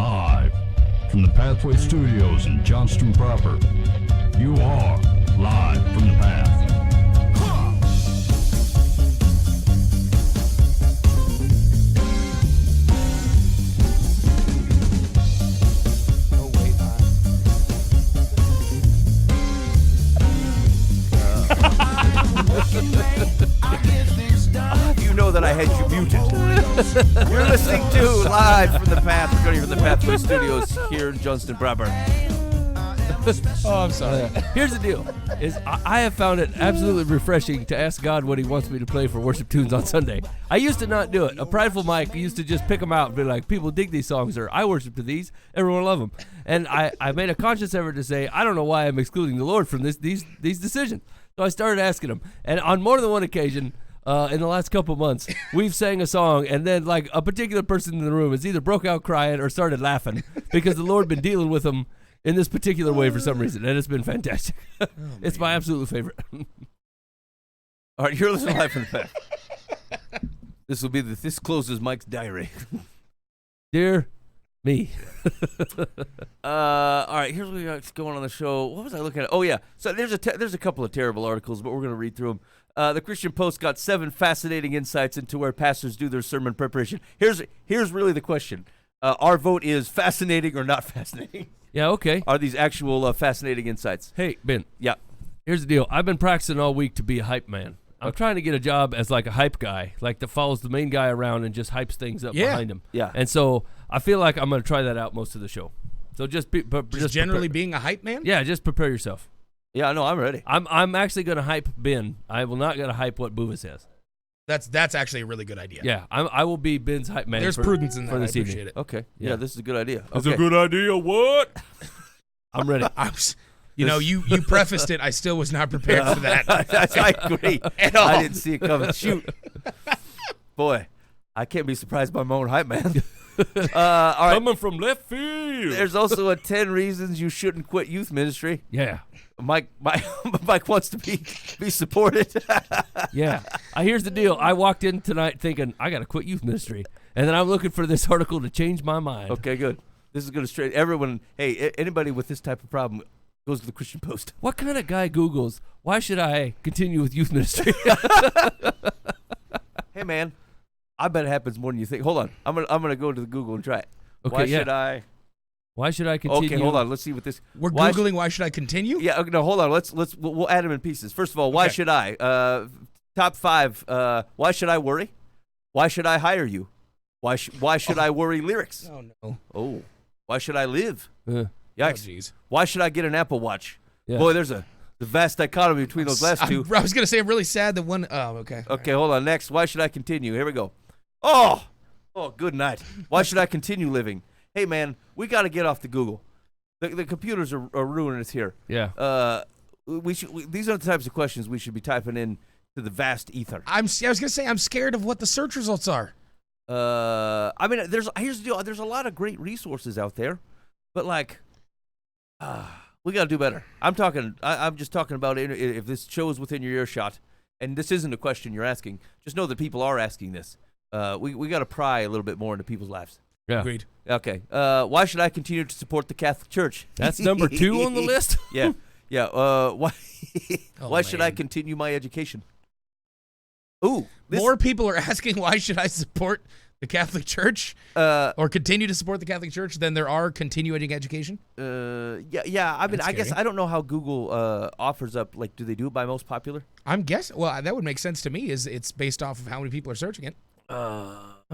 Live from the Pathway Studios in Johnston proper. You are live from the Path. You know that I had you muted. You're listening to Live from the Path. We're going from the Pathway Studios here in Johnston proper. Oh, I'm sorry. Here's the deal: is I have found it absolutely refreshing to ask God what He wants me to play for worship tunes on Sunday. I used to not do it. A prideful Mike used to just pick them out and be like, "People dig these songs," or "I worship to these. Everyone love them." And I made a conscious effort to say, "I don't know why I'm excluding the Lord from these decisions." So I started asking Him, and on more than one occasion. In the last couple months, we've sang a song, and then like a particular person in the room has either broke out crying or started laughing because the Lord been dealing with them in this particular way for some reason, and it's been fantastic. It's my absolute favorite. All right, you're listening to Live from the Path. This closes Mike's diary. Dear me. All right, here's what we got going on the show. What was I looking at? Oh yeah, so there's a couple of terrible articles, but we're gonna read through them. The Christian Post got 7 fascinating insights into where pastors do their sermon preparation. Here's really the question. Our vote is fascinating or not fascinating. Yeah, okay. Are these actual fascinating insights? Hey, Ben. Yeah. Here's the deal. I've been practicing all week to be a hype man. I'm trying to get a job as like a hype guy, like that follows the main guy around and just hypes things up behind him. Yeah. And so I feel like I'm going to try that out most of the show. So just generally being a hype man? Yeah, just prepare yourself. Yeah, no, I'm ready. I'm actually going to hype Ben. I will not going to hype what Booba says. That's actually a really good idea. Yeah, I will be Ben's hype man. There's prudence in that. I appreciate evening. it. Okay. Yeah, this is a good idea. It's okay. a good idea. What? I'm ready. You prefaced it. I still was not prepared for that. I agree. At all. I didn't see it coming. Shoot. Boy, I can't be surprised by my own hype man. All right. Coming from left field. There's also a 10 reasons you shouldn't quit youth ministry. Yeah. Mike wants to be supported. Yeah. Here's the deal. I walked in tonight thinking, I got to quit youth ministry. And then I'm looking for this article to change my mind. Okay, good. This is going to straighten everyone. Hey, anybody with this type of problem goes to the Christian Post. What kind of guy Googles, why should I continue with youth ministry? Hey, man, I bet it happens more than you think. Hold on. I'm gonna go to the Google and try it. Okay, Why should I continue? Okay, hold on. Let's see what this. We're Googling why should I continue? Yeah, no, hold on. We'll add them in pieces. First of all, why should I? Top 5. Why should I worry? Why should I hire you? Why should I worry lyrics? Oh no. Oh, why should I live? Yikes. Oh, geez. Why should I get an Apple Watch? Yeah. Boy, there's a vast dichotomy between those last two. I was gonna say I'm really sad that one. Oh, okay. Okay, hold on. Next, why should I continue? Here we go. Oh, good night. Why should I continue living? Hey, man, we got to get off the Google. The computers are ruining us here. Yeah. These are the types of questions we should be typing in to the vast ether. I was gonna say I'm scared of what the search results are. I mean, here's the deal. There's a lot of great resources out there, but like, we got to do better. I'm just talking about if this show is within your earshot, and this isn't a question you're asking. Just know that people are asking this. We got to pry a little bit more into people's lives. Yeah. Agreed. Okay. Why should I continue to support the Catholic Church? That's number 2 on the list? Yeah. Yeah. Why should I man. continue my education? Ooh. More people are asking why should I support the Catholic Church or continue to support the Catholic Church than there are continuing education? Yeah. I mean, That's I guess scary. I don't know how Google offers up, like, do they do it by most popular? I'm guessing. Well, that would make sense to me. Is it's based off of how many people are searching it?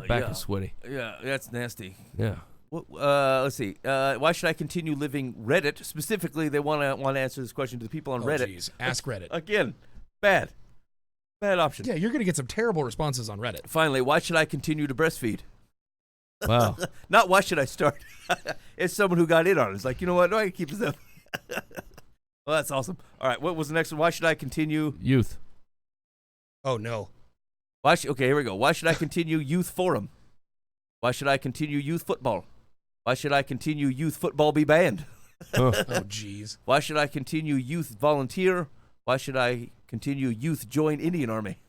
Back is sweaty. Yeah, that's nasty. Yeah. Let's see. Why should I continue living Reddit? Specifically, they want to answer this question to the people on Reddit. Geez. Ask Reddit. Again, bad option. Yeah, you're gonna get some terrible responses on Reddit. Finally, why should I continue to breastfeed? Wow. Not why should I start? It's someone who got in on it. It's like, you know what? No, I can keep this up. Well, that's awesome. All right, what was the next one? Why should I continue? Youth. Oh no. Okay, here we go. Why should I continue youth forum? Why should I continue youth football? Why should I continue youth football be banned? Oh. Oh geez. Why should I continue youth volunteer? Why should I continue youth join Indian Army?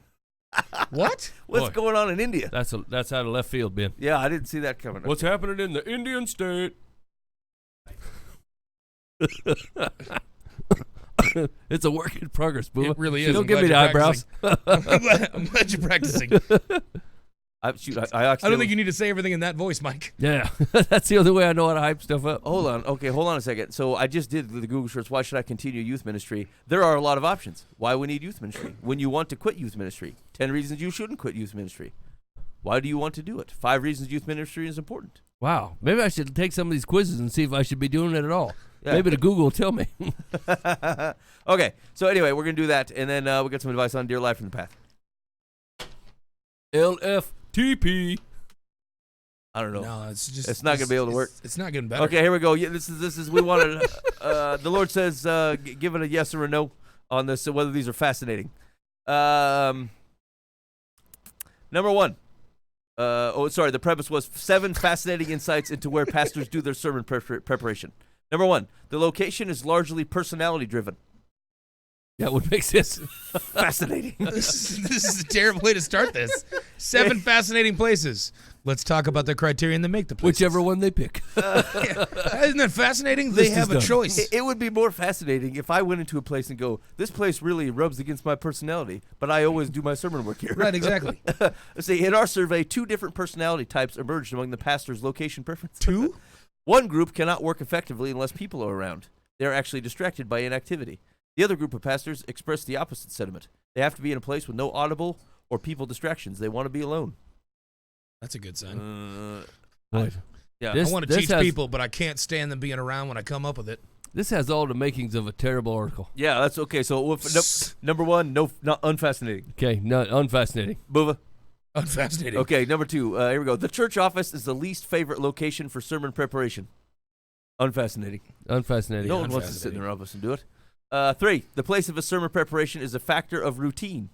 What? What's Boy. going on in India? That's out of left field, Ben. Yeah, I didn't see that coming. What's happening in the Indian state? It's a work in progress, Boo. It really is. Don't I'm give me the glad you're eyebrows. I'm glad you're practicing. I I don't think you need to say everything in that voice, Mike. Yeah, that's the only way I know how to hype stuff up. Hold on. Okay, hold on a second. So I just did the Google search. Why should I continue youth ministry? There are a lot of options. Why we need youth ministry? When you want to quit youth ministry. 10 reasons you shouldn't quit youth ministry. Why do you want to do it? 5 reasons youth ministry is important. Wow, maybe I should take some of these quizzes and see if I should be doing it at all. Yeah. Maybe the Google will tell me. Okay, so anyway, we're going to do that, and then we'll get some advice on Dear Life from the Path. LFTP. I don't know. No, It's not gonna be able to work. It's not getting better. Okay, here we go. Yeah, this is we wanted. The Lord says, give it a yes or a no on this, so whether these are fascinating. Number 1. The premise was 7 fascinating insights into where pastors do their sermon preparation. Number 1, the location is largely personality driven. That would make sense. Fascinating. This is a terrible way to start this. 7 fascinating places. Let's talk about the criterion that make the places. Whichever one they pick. Isn't that fascinating? They List is have a done. choice. It would be more fascinating if I went into a place and go, this place really rubs against my personality, but I always do my sermon work here. Right, exactly. Let's see, in our survey, 2 different personality types emerged among the pastor's location preference. 2? One group cannot work effectively unless people are around. They are actually distracted by inactivity. The other group of pastors express the opposite sentiment. They have to be in a place with no audible or people distractions. They want to be alone. That's a good sign. Boy, Yeah. I want to teach has, people, but I can't stand them being around when I come up with it. This has all the makings of a terrible article. Yeah, that's okay. So number 1, not unfascinating. Okay, not unfascinating. Bova. Unfascinating. Okay, number 2. Here we go. The church office is the least favorite location for sermon preparation. Unfascinating. Unfascinating. No one wants to sit in their office and do it. 3. The place of a sermon preparation is a factor of routine.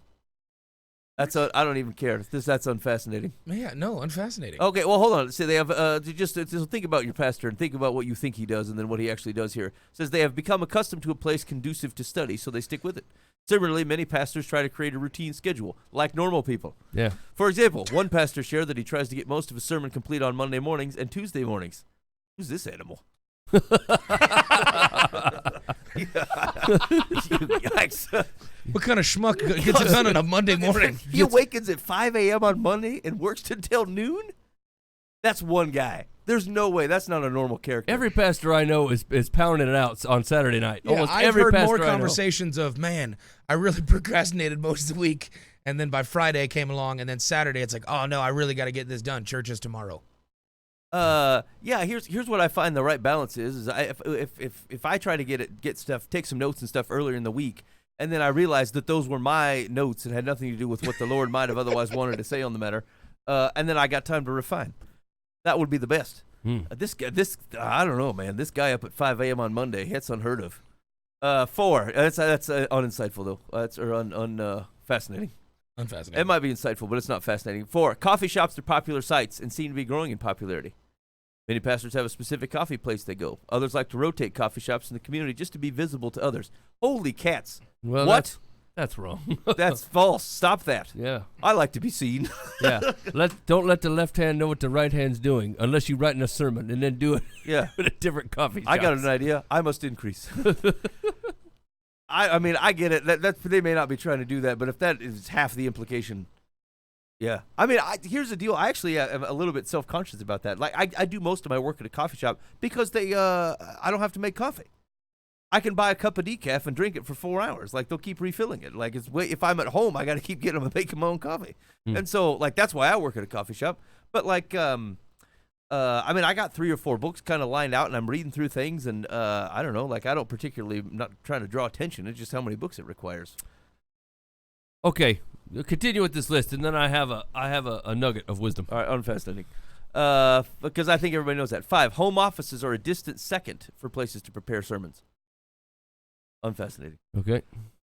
I don't even care. That's unfascinating. Yeah, no, unfascinating. Okay, well, hold on. So they have just think about your pastor and think about what you think he does and then what he actually does here. It says they have become accustomed to a place conducive to study, so they stick with it. Similarly, many pastors try to create a routine schedule, like normal people. Yeah. For example, one pastor shared that he tries to get most of his sermon complete on Monday mornings and Tuesday mornings. Who's this animal? Yikes. What kind of schmuck gets it done on a Monday morning? He awakens at 5 a.m. on Monday and works until noon? That's one guy. There's no way. That's not a normal character. Every pastor I know is pounding it out on Saturday night. Yeah, Almost I've every heard pastor more I know. conversations of, man, I really procrastinated most of the week, and then by Friday came along, and then Saturday it's like, oh no, I really got to get this done. Church is tomorrow. Yeah. Here's what I find the right balance is if I try to get stuff, take some notes and stuff earlier in the week, and then I realize that those were my notes and had nothing to do with what the Lord might have otherwise wanted to say on the matter, and then I got time to refine. That would be the best. This guy, I don't know, man. This guy up at 5 a.m. on Monday, that's unheard of. 4. That's uninsightful though. That's fascinating. Unfascinating. It might be insightful, but it's not fascinating. 4. Coffee shops are popular sites and seem to be growing in popularity. Many pastors have a specific coffee place they go. Others like to rotate coffee shops in the community just to be visible to others. Holy cats. Well, What? That's wrong. That's false. Stop that. Yeah. I like to be seen. Yeah. Don't let the left hand know what the right hand's doing unless you're writing a sermon and then do it Yeah. at a different coffee shop. I got an idea. I must increase. I mean, I get it. They may not be trying to do that, but if that is half the implication, yeah. I mean, here's the deal. I actually am a little bit self-conscious about that. Like, I do most of my work at a coffee shop because I don't have to make coffee. I can buy a cup of decaf and drink it for 4 hours. Like, they'll keep refilling it. Like, if I'm at home, I got to keep getting them and making my own coffee. And so, like, that's why I work at a coffee shop. But, like, I mean, I got 3 or 4 books kind of lined out, and I'm reading through things, and I don't know. Like, I don't particularly, I'm not trying to draw attention. It's just how many books it requires. Okay. Continue with this list, and then I have a nugget of wisdom. All right, unfascinating. Because I think everybody knows that. 5, home offices are a distant second for places to prepare sermons. Unfascinating. Okay.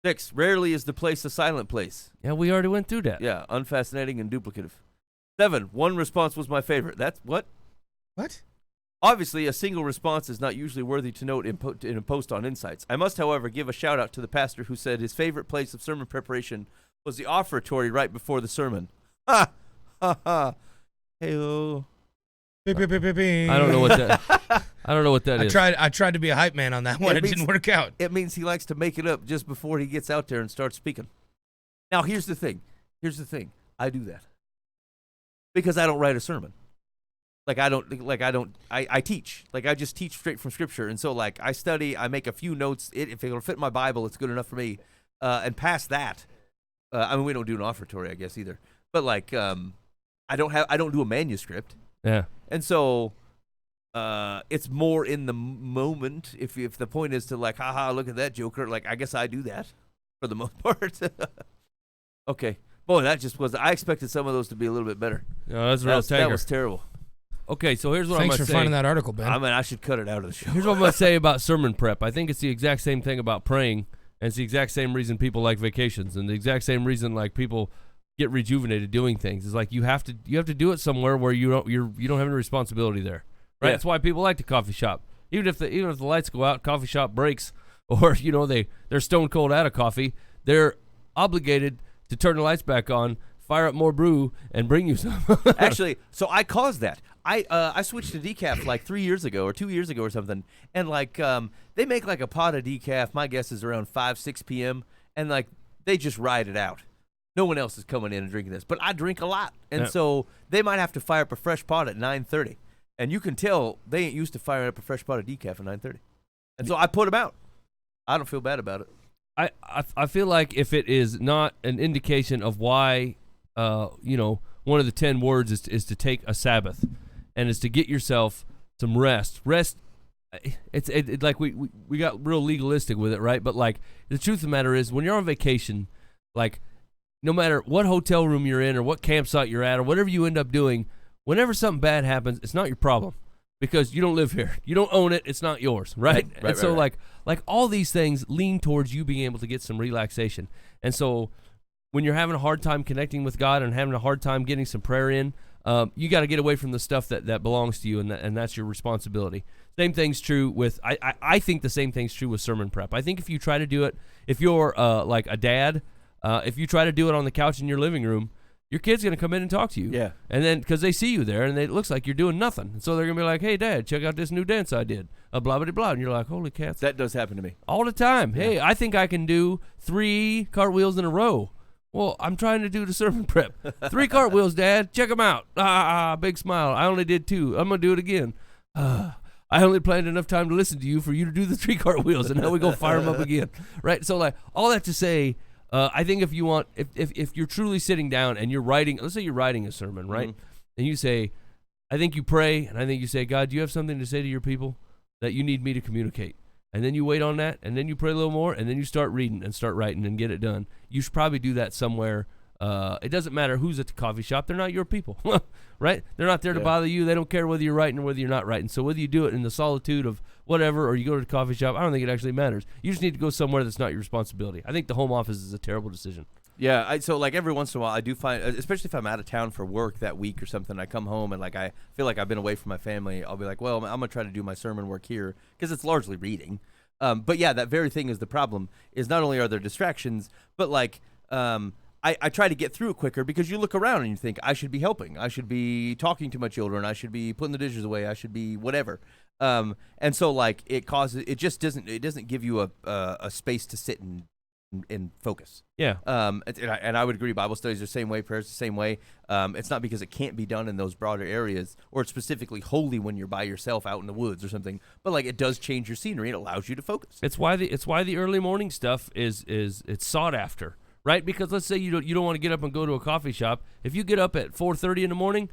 6, rarely is the place a silent place. Yeah, we already went through that. Yeah, unfascinating and duplicative. 7, one response was my favorite. That's what? What? Obviously, a single response is not usually worthy to note in a post on Insights. I must, however, give a shout out to the pastor who said his favorite place of sermon preparation was the offertory right before the sermon. Ha ha ha. Hey-oh. I I don't know what that. I don't know what that is. I tried to be a hype man on that one. It didn't work out. It means he likes to make it up just before he gets out there and starts speaking. Now, here's the thing. I do that because I don't write a sermon. I teach. Like, I just teach straight from Scripture. And so, like, I study, I make a few notes. If it'll fit my Bible, it's good enough for me. And past that, I mean, we don't do an offertory, I guess, either. But, like, I don't do a manuscript. Yeah. And so it's more in the moment. If the point is to, like, haha, look at that joker, like, I guess I do that for the most part. Okay. Boy, that just was, I expected some of those to be a little bit better. No, that's a real tanker. That was terrible. Okay, so here's what I'm Thanks going for to say. finding that article, Ben. I mean, I should cut it out of the show. Here's what I'm going to say about sermon prep. I think it's the exact same thing about praying, and it's the exact same reason people like vacations, and the exact same reason like people get rejuvenated doing things. It's like you have to do it somewhere where you don't have any responsibility there, right? Yeah. That's why people like the coffee shop. Even if the lights go out, coffee shop breaks, or they're stone cold out of coffee, they're obligated to turn the lights back on, fire up more brew, and bring you some. Actually, so I caused that. I switched to decaf like 3 years ago or 2 years ago or something, and like they make like a pot of decaf. My guess is around 5-6 p.m. and like they just ride it out. No one else is coming in and drinking this, but I drink a lot, and so they might have to fire up a fresh pot at 9:30, and you can tell they ain't used to firing up a fresh pot of decaf at 9:30, and so I put them out. I don't feel bad about it. I feel like if it is not an indication of why, one of the 10 words is to take a Sabbath, and is to get yourself some rest. Rest. It's like we got real legalistic with it, right? But like the truth of the matter is, when you're on vacation, like no matter what hotel room you're in or what campsite you're at or whatever you end up doing, whenever something bad happens, it's not your problem. Because you don't live here. You don't own it. It's not yours, right? And so like all these things lean towards you being able to get some relaxation. And so when you're having a hard time connecting with God and having a hard time getting some prayer in, you got to get away from the stuff that belongs to you, and that's your responsibility. Same thing's true with, I think the same thing's true with sermon prep. I think if you try to do it, if you're like a dad, if you try to do it on the couch in your living room, your kid's going to come in and talk to you. Yeah. And then, because they see you there, and it looks like you're doing nothing. And so they're going to be like, hey, Dad, check out this new dance I did. Blah, blah, blah. And you're like, holy cats. That does happen to me. All the time. Yeah. Hey, I think I can do 3 cartwheels in a row. Well, I'm trying to do the sermon prep. 3 cartwheels, Dad. Check them out. Big smile. I only did 2. I'm going to do it again. I only planned enough time to listen to you for you to do the 3 cartwheels, and now we go fire them up again. Right? So, like, all that to say, I think if you want, if you're truly sitting down and you're writing, let's say you're writing a sermon, right? Mm-hmm. And you say, I think you pray, and I think you say, God, do you have something to say to your people that you need me to communicate? And then you wait on that, and then you pray a little more, and then you start reading and start writing and get it done. You should probably do that somewhere. It doesn't matter who's at the coffee shop. They're not your people, right? They're not there to bother you. They don't care whether you're writing or whether you're not writing. So whether you do it in the solitude of whatever or you go to the coffee shop, I don't think it actually matters. You just need to go somewhere that's not your responsibility. I think the home office is a terrible decision. Yeah, so like every once in a while I do find, especially if I'm out of town for work that week or something, I come home and like I feel like I've been away from my family. I'll be like, well, I'm going to try to do my sermon work here because it's largely reading. But yeah, that very thing is the problem, is not only are there distractions, but like I try to get through it quicker because you look around and you think, I should be helping. I should be talking to my children. I should be putting the dishes away. I should be whatever. And so like it doesn't give you a space to sit and focus. Yeah. And I would agree, Bible studies are the same way, prayers the same way. It's not because it can't be done in those broader areas, or it's specifically holy when you're by yourself out in the woods or something, but like it does change your scenery and allows you to focus. It's why the early morning stuff is it's sought after, right? Because let's say you don't want to get up and go to a coffee shop. If you get up at 4:30 in the morning,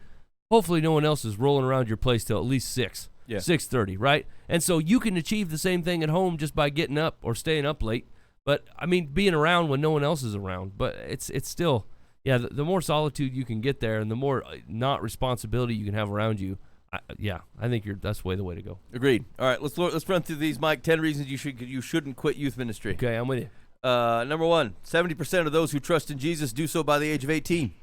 hopefully no one else is rolling around your place till at least 6. Yeah. 6:30, right? And so you can achieve the same thing at home just by getting up or staying up late. But, I mean, being around when no one else is around. But it's still, yeah, the more solitude you can get there and the more not responsibility you can have around you, I think that's the way to go. Agreed. All right, let's run through these, Mike. 10 reasons you shouldn't quit youth ministry. Okay, I'm with you. Number 1, 70% of those who trust in Jesus do so by the age of 18.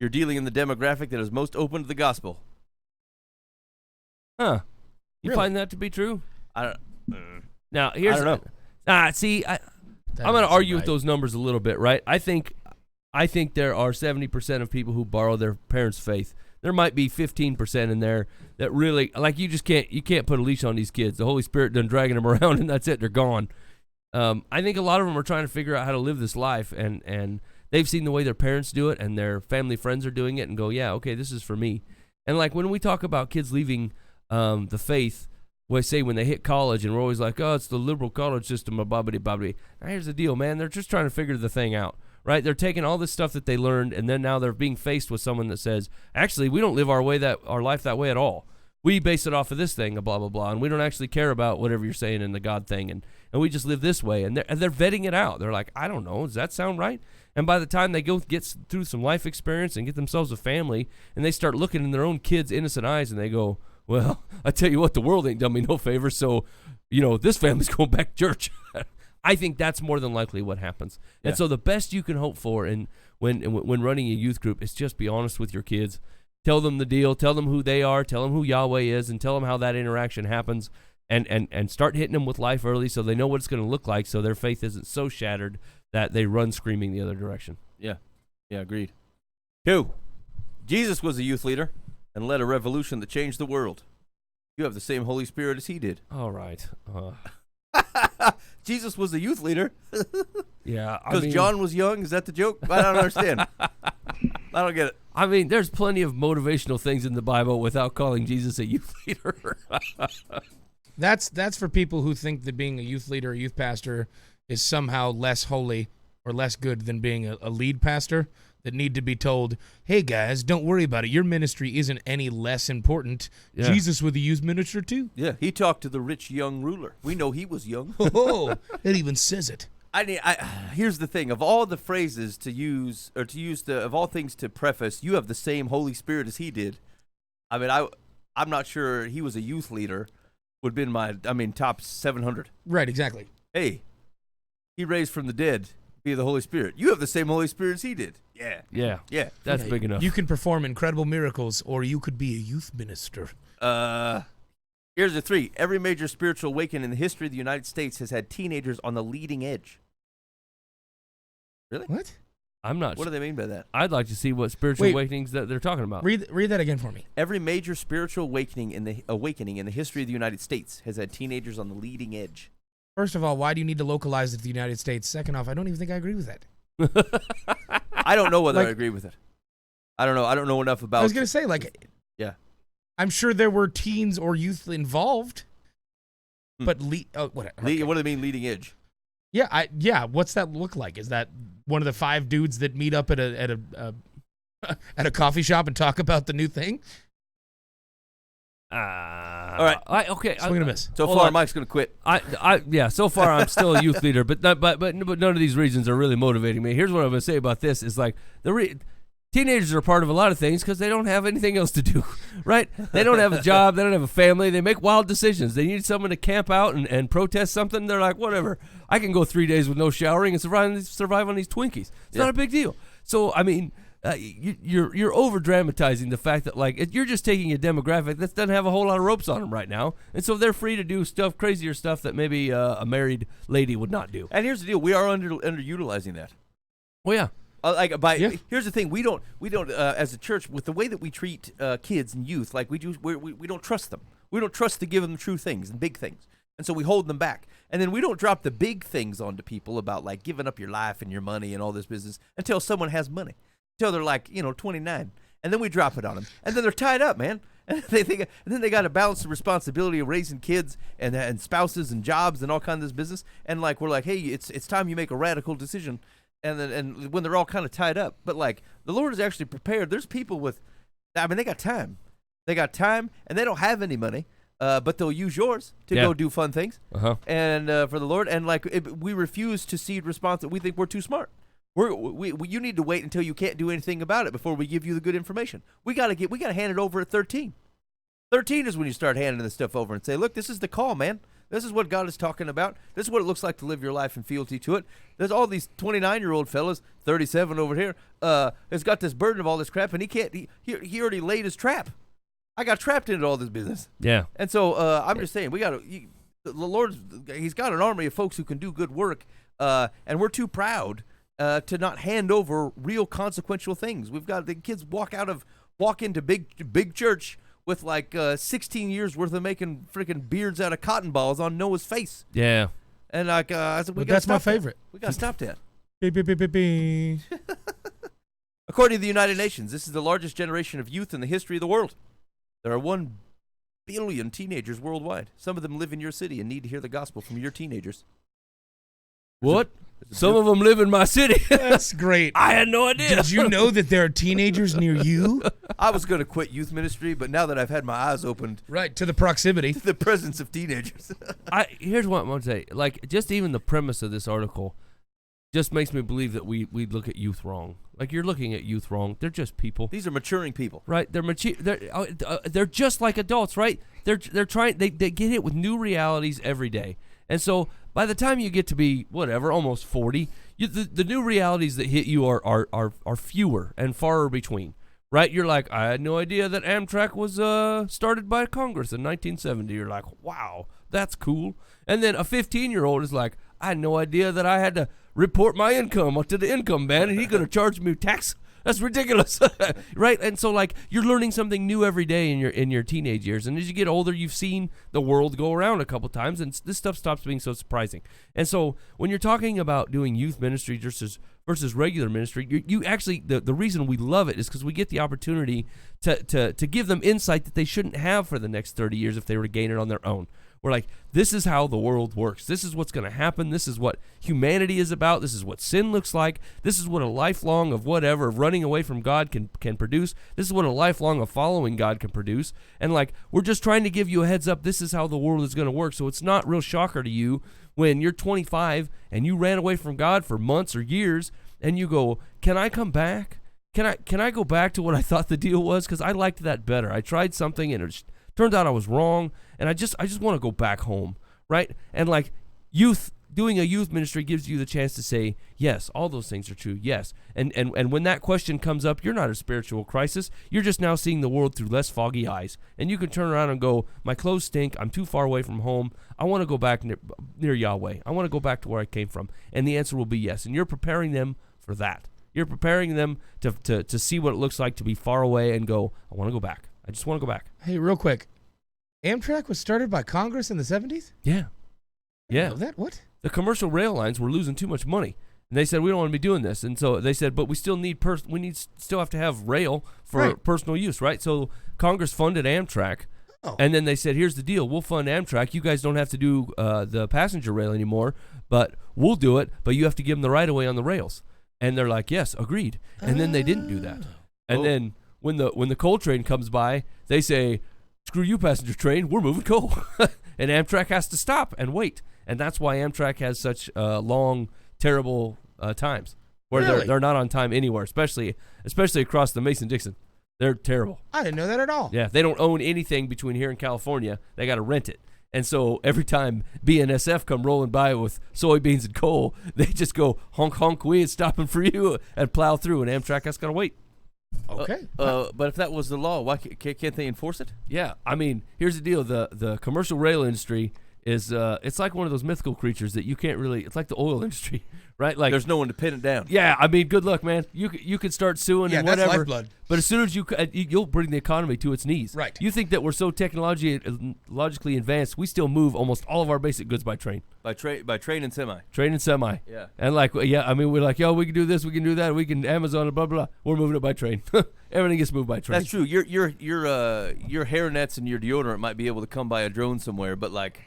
You're dealing in the demographic that is most open to the gospel. Huh. You Really? find that to be true? I Now, here's... I don't know. See, I'm going to argue with those numbers a little bit, right? I think I think there are 70% of people who borrow their parents' faith. There might be 15% in there that really, like, you can't put a leash on these kids. The Holy Spirit done dragging them around, and that's it. They're gone. I think a lot of them are trying to figure out how to live this life, and they've seen the way their parents do it, and their family friends are doing it, and go, yeah, okay, this is for me. And like when we talk about kids leaving the faith, when they hit college, and we're always like, oh, it's the liberal college system, bobbity. Now here's the deal, man. They're just trying to figure the thing out. Right, they're taking all this stuff that they learned, and then now they're being faced with someone that says, "Actually, we don't live our life that way at all. We base it off of this thing, blah blah blah, and we don't actually care about whatever you're saying in the God thing, and we just live this way." And they're vetting it out. They're like, "I don't know, does that sound right?" And by the time they get through some life experience and get themselves a family, and they start looking in their own kids' innocent eyes, and they go, "Well, I tell you what, the world ain't done me no favor, so this family's going back to church." I think that's more than likely what happens. And so the best you can hope for when running a youth group is just be honest with your kids. Tell them the deal. Tell them who they are. Tell them who Yahweh is, and tell them how that interaction happens. And start hitting them with life early so they know what it's going to look like, so their faith isn't so shattered that they run screaming the other direction. Yeah, agreed. 2, Jesus was a youth leader and led a revolution that changed the world. You have the same Holy Spirit as he did. All right. Jesus was a youth leader. Yeah. Because John was young? Is that the joke? I don't understand. I don't get it. I mean, there's plenty of motivational things in the Bible without calling Jesus a youth leader. That's for people who think that being a youth leader or youth pastor is somehow less holy or less good than being a lead pastor, that need to be told, hey, guys, don't worry about it. Your ministry isn't any less important. Yeah. Jesus was a youth minister, too. Yeah, he talked to the rich young ruler. We know he was young. Oh, it even says it. Here's the thing. Of all the phrases to use, or of all things to preface, you have the same Holy Spirit as he did. I mean, I'm not sure he was a youth leader would have been my, top 700. Right, exactly. Hey, he raised from the dead via the Holy Spirit. You have the same Holy Spirit as he did. Yeah. That's big enough. You can perform incredible miracles, or you could be a youth minister. Here's the 3. Every major spiritual awakening in the history of the United States has had teenagers on the leading edge. Really? What? I'm not sure. What do they mean by that? I'd like to see what spiritual awakenings that they're talking about. Read that again for me. Every major spiritual awakening in the history of the United States has had teenagers on the leading edge. First of all, why do you need to localize it to the United States? Second off, I don't even think I agree with that. I don't know whether I agree with it. I don't know. I don't know enough about. I was gonna say, yeah, I'm sure there were teens or youth involved, but what? Okay. What do they mean, leading edge? Yeah, what's that look like? Is that one of the 5 dudes that meet up at a coffee shop and talk about the new thing? All right. Okay. Swing and a miss. So far, Mike's going to quit. So far I'm still a youth leader, but none of these reasons are really motivating me. Here's what I'm going to say about this: is like teenagers are part of a lot of things because they don't have anything else to do, right? They don't have a job, they don't have a family, they make wild decisions. They need someone to camp out and protest something. They're like, whatever, I can go 3 days with no showering and survive on these Twinkies. It's not a big deal. So I mean. You're over dramatizing the fact that you're just taking a demographic that doesn't have a whole lot of ropes on them right now, and so they're free to do crazier stuff that maybe a married lady would not do. And here's the deal: we are underutilizing that. Well, yeah. Here's the thing: we don't as a church, with the way that we treat kids and youth, we don't trust them. We don't trust to give them true things and big things, and so we hold them back. And then we don't drop the big things onto people about giving up your life and your money and all this business until someone has money. Until they're 29, and then we drop it on them, and then they're tied up, man. And then they got to balance the responsibility of raising kids and spouses and jobs and all kinds of this business. And we're like, hey, it's time you make a radical decision. And when they're all kind of tied up, but the Lord is actually prepared. There's people they got time, and they don't have any money. But they'll use yours to go do fun things, and for the Lord. And we refuse to cede responsibility. We think we're too smart. You need to wait until you can't do anything about it before we give you the good information. We gotta hand it over at 13. 13 is when you start handing this stuff over and say, look, this is the call, man. This is what God is talking about. This is what it looks like to live your life in fealty to it. There's all these 29-year-old fellas, 37 over here, has got this burden of all this crap, and he already laid his trap. I got trapped into all this business. Yeah. And so I'm just saying, the Lord, he's got an army of folks who can do good work, and we're too proud to not hand over real consequential things. We've got the kids walk into big church with like 16 years worth of making freaking beards out of cotton balls on Noah's face. Yeah. And like I said, But that's my favorite. We got to stop that. Beep, beep, beep, beep, beep. According to the United Nations, this is the largest generation of youth in the history of the world. There are 1 billion teenagers worldwide. Some of them live in your city and need to hear the gospel from your teenagers. What? Some of them live in my city. That's great. I had no idea. Did you know that there are teenagers near you? I was going to quit youth ministry, but now that I've had my eyes opened Right, to the proximity. to the presence of teenagers. Here's what I'm going to say. Like, just even the premise of this article just makes me believe that we look at youth wrong. Like, you're looking at youth wrong. They're just people. These are maturing people. Right? They're just like adults, right? They're trying. They get hit with new realities every day. And so by the time you get to be whatever, almost 40, the new realities that hit you are fewer and far between, right? You're like, I had no idea that Amtrak was started by Congress in 1970. You're like, wow, that's cool. And then a 15-year-old is like, I had no idea that I had to report my income to the income man, and he's going to charge me tax. That's ridiculous, right? And so, like, you're learning something new every day in your teenage years, and as you get older, you've seen the world go around a couple times, and this stuff stops being so surprising. And so, when you're talking about doing youth ministry versus regular ministry, you actually the reason we love it is because we get the opportunity to give them insight that they shouldn't have for the next 30 years if they were to gain it on their own. We're like, this is how the world works. This is what's going to happen. This is what humanity is about. This is what sin looks like. This is what a lifelong of whatever, of running away from God can produce. This is what a lifelong of following God can produce. And like, we're just trying to give you a heads up. This is how the world is going to work. So it's not real shocker to you when you're 25 and you ran away from God for months or years and you go, can I come back? Can I go back to what I thought the deal was? Because I liked that better. I tried something and it turned out I was wrong, and I just want to go back home, right? And like doing a youth ministry gives you the chance to say, yes, all those things are true, yes. And when that question comes up, you're not a spiritual crisis. You're just now seeing the world through less foggy eyes. And you can turn around and go, my clothes stink, I'm too far away from home, I want to go back near Yahweh. I want to go back to where I came from. And the answer will be yes. And you're preparing them for that. You're preparing them to see what it looks like to be far away and go, I want to go back. I just want to go back. Hey, real quick. Amtrak was started by Congress in the 70s? Yeah. Yeah. That what? The commercial rail lines were losing too much money. And they said, we don't want to be doing this. And so they said, but we still need still have to have rail for personal use, right? So Congress funded Amtrak. Oh. And then they said, here's the deal. We'll fund Amtrak. You guys don't have to do the passenger rail anymore, but we'll do it. But you have to give them the right of way on the rails. And they're like, yes, agreed. And then they didn't do that. And then when the coal train comes by, they say, screw you, passenger train, we're moving coal. And Amtrak has to stop and wait. And that's why Amtrak has such long, terrible times where they're not on time anywhere, especially across the Mason-Dixon. They're terrible. I didn't know that at all. Yeah, they don't own anything between here and California. They got to rent it. And so every time BNSF come rolling by with soybeans and coal, they just go, honk, honk, we ain't stopping for you, and plow through, and Amtrak has got to wait. Okay. But if that was the law, why can't they enforce it? Yeah, I mean, here's the deal. The commercial rail industry is it's like one of those mythical creatures that you can't really, it's like the oil industry, right? Like there's no one to pin it down. Yeah, I mean, good luck, man. You could start suing and whatever. That's lifeblood. But as soon as you'll bring the economy to its knees. Right. You think that we're so technologically advanced, we still move almost all of our basic goods by train. By train and semi. Train and semi. Yeah. And like, yeah, I mean, we're like, yo, we can do this, we can do that, we can Amazon and blah, blah, blah. We're moving it by train. Everything gets moved by train. That's true. Your hair nets and your deodorant might be able to come by a drone somewhere, but like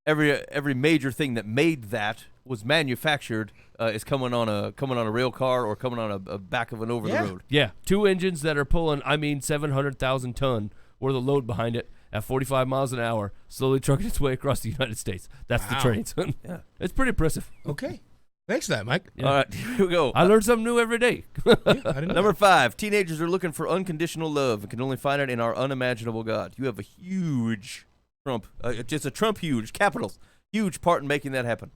every major thing that made that was manufactured is coming on a rail car or coming on a back of an over the road. Yeah, 2 engines that are pulling 700,000 ton worth of load behind it at 45 miles an hour, slowly trucking its way across the United States. That's the trains. Yeah, it's pretty impressive. Okay, thanks for that, Mike. Yeah. All right, here we go. I learn something new every day. I didn't know Number that. 5, teenagers are looking for unconditional love and can only find it in our unimaginable God. You have a huge just a Trump huge, capitals, huge part in making that happen.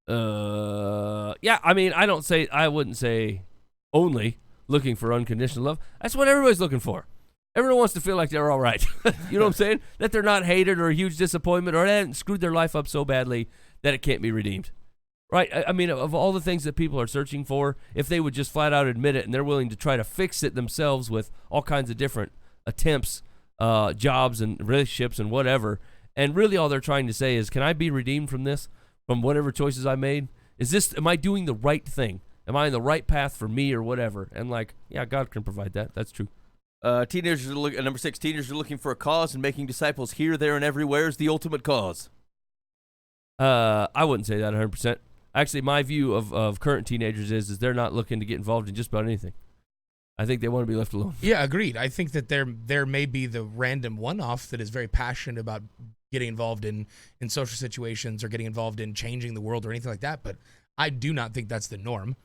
Yeah, I mean, I wouldn't say only looking for unconditional love. That's what everybody's looking for. Everyone wants to feel like they're all right. You know what I'm saying? That they're not hated or a huge disappointment or they haven't screwed their life up so badly that it can't be redeemed. Right? I mean, of all the things that people are searching for, if they would just flat out admit it and they're willing to try to fix it themselves with all kinds of different attempts, jobs and relationships and whatever, and really all they're trying to say is, can I be redeemed from this, from whatever choices I made? Am I doing the right thing? Am I on the right path for me or whatever? And like, yeah, God can provide that. That's true. Teenagers are number 6. Teenagers are looking for a cause, and making disciples here, there, and everywhere is the ultimate cause. I wouldn't say that 100%. Actually, my view of current teenagers is they're not looking to get involved in just about anything. I think they want to be left alone. Yeah, agreed. I think that there may be the random one-off that is very passionate about getting involved in social situations or getting involved in changing the world or anything like that, but I do not think that's the norm.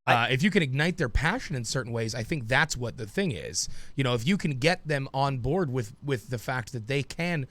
If you can ignite their passion in certain ways, I think that's what the thing is. You know, if you can get them on board with the fact that they can,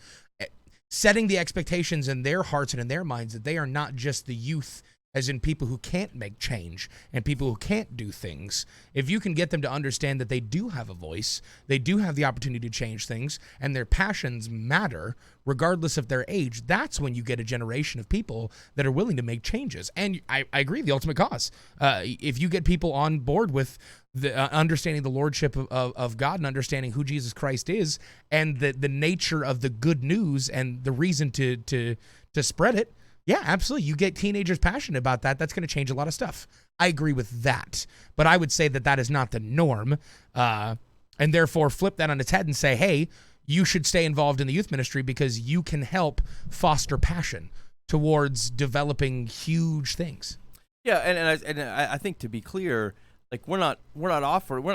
setting the expectations in their hearts and in their minds that they are not just the youth, as in people who can't make change and people who can't do things. If you can get them to understand that they do have a voice, they do have the opportunity to change things, and their passions matter regardless of their age, that's when you get a generation of people that are willing to make changes. And I agree, the ultimate cause. If you get people on board with the understanding the lordship of God and understanding who Jesus Christ is and the nature of the good news and the reason to spread it, yeah, absolutely. You get teenagers passionate about that. That's going to change a lot of stuff. I agree with that. But I would say that is not the norm. And therefore flip that on its head and say, hey, you should stay involved in the youth ministry because you can help foster passion towards developing huge things. Yeah, and I think, to be clear, like we're not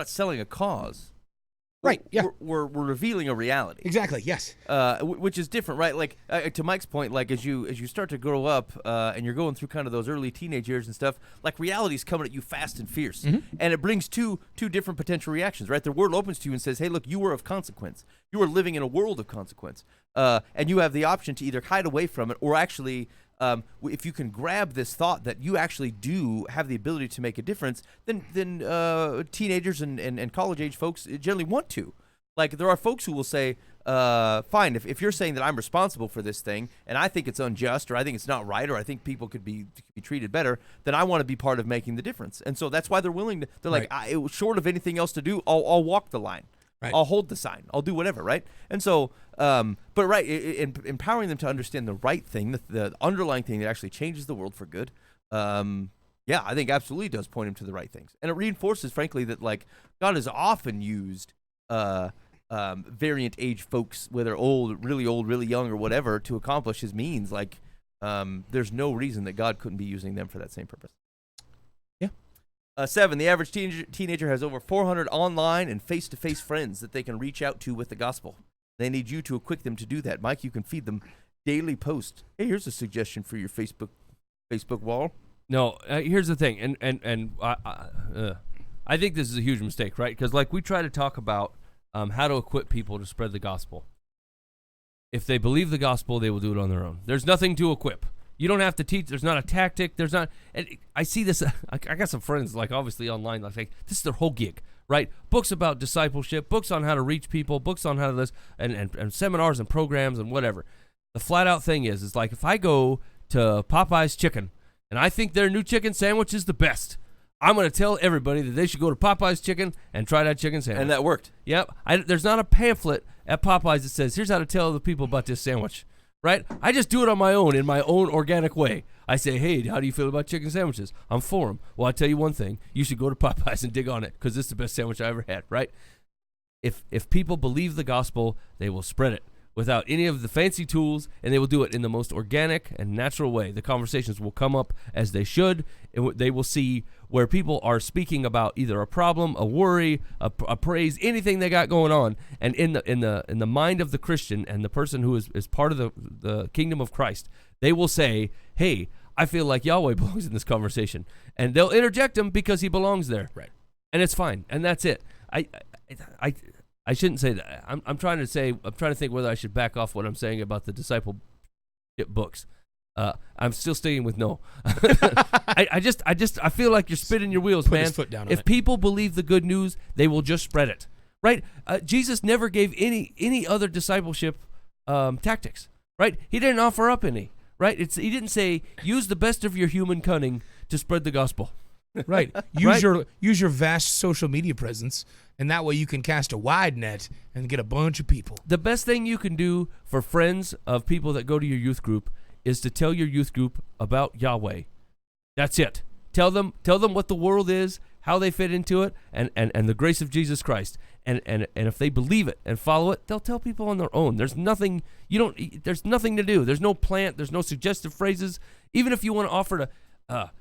selling a cause. Right, yeah. We're revealing a reality. Exactly, yes. Which is different, right? Like, to Mike's point, like as you start to grow up and you're going through kind of those early teenage years and stuff, like reality's coming at you fast and fierce. Mm-hmm. And it brings two different potential reactions, right? The world opens to you and says, hey, look, you are of consequence. You are living in a world of consequence. And you have the option to either hide away from it or actually, if you can grab this thought that you actually do have the ability to make a difference, then teenagers and college-age folks generally want to. Like, there are folks who will say, fine, if you're saying that I'm responsible for this thing, and I think it's unjust, or I think it's not right, or I think people could be treated better, then I want to be part of making the difference. And so that's why they're willing to, they're like, short of anything else to do, I'll walk the line. Right. I'll hold the sign. I'll do whatever, right? And so, but empowering them to understand the right thing, the underlying thing that actually changes the world for good, yeah, I think absolutely does point them to the right things. And it reinforces, frankly, that, like, God has often used variant age folks, whether old, really young, or whatever, to accomplish his means. Like, there's no reason that God couldn't be using them for that same purpose. 7, the average teenager has over 400 online and face-to-face friends that they can reach out to with the gospel. They need you to equip them to do that. Mike, you can feed them daily posts. Hey, here's a suggestion for your Facebook wall. No, here's the thing, and I think this is a huge mistake, right? Because, like, we try to talk about how to equip people to spread the gospel. If they believe the gospel, they will do it on their own. There's nothing to equip. You don't have to teach. There's not a tactic. There's not. And I see this. I got some friends, like, obviously online, like, this is their whole gig, right? Books about discipleship, books on how to reach people, books on how to this, and seminars and programs and whatever. The flat out thing is like, if I go to Popeye's Chicken and I think their new chicken sandwich is the best, I'm going to tell everybody that they should go to Popeye's Chicken and try that chicken sandwich. And that worked. Yep. There's not a pamphlet at Popeye's that says, here's how to tell the people about this sandwich. Right? I just do it on my own, in my own organic way. I say, hey, how do you feel about chicken sandwiches? I'm for them. Well, I tell you one thing. You should go to Popeye's and dig on it, because this is the best sandwich I ever had, right? If people believe the gospel, they will spread it without any of the fancy tools, and they will do it in the most organic and natural way. The conversations will come up as they should, and they will see where people are speaking about either a problem, a worry, a praise, anything they got going on. And in the mind of the Christian and the person who is part of the kingdom of Christ, they will say, hey, I feel like Yahweh belongs in this conversation. And they'll interject him because he belongs there. Right. And it's fine. And that's it. I shouldn't say that. I'm trying to think whether I should back off what I'm saying about the discipleship books. I'm still sticking with no. I feel like you're spinning your wheels, man. His foot down on if it. people believe the good news, they will just spread it, right? Jesus never gave any other discipleship tactics, right? He didn't offer up any, right? He didn't say use the best of your human cunning to spread the gospel. Right. Use your vast social media presence, and that way you can cast a wide net and get a bunch of people. The best thing you can do for friends of people that go to your youth group is to tell your youth group about Yahweh. That's it. Tell them what the world is, how they fit into it, and the grace of Jesus Christ. And if they believe it and follow it, they'll tell people on their own. There's nothing there's nothing to do. There's no plant, there's no suggestive phrases. Even if you want to offer to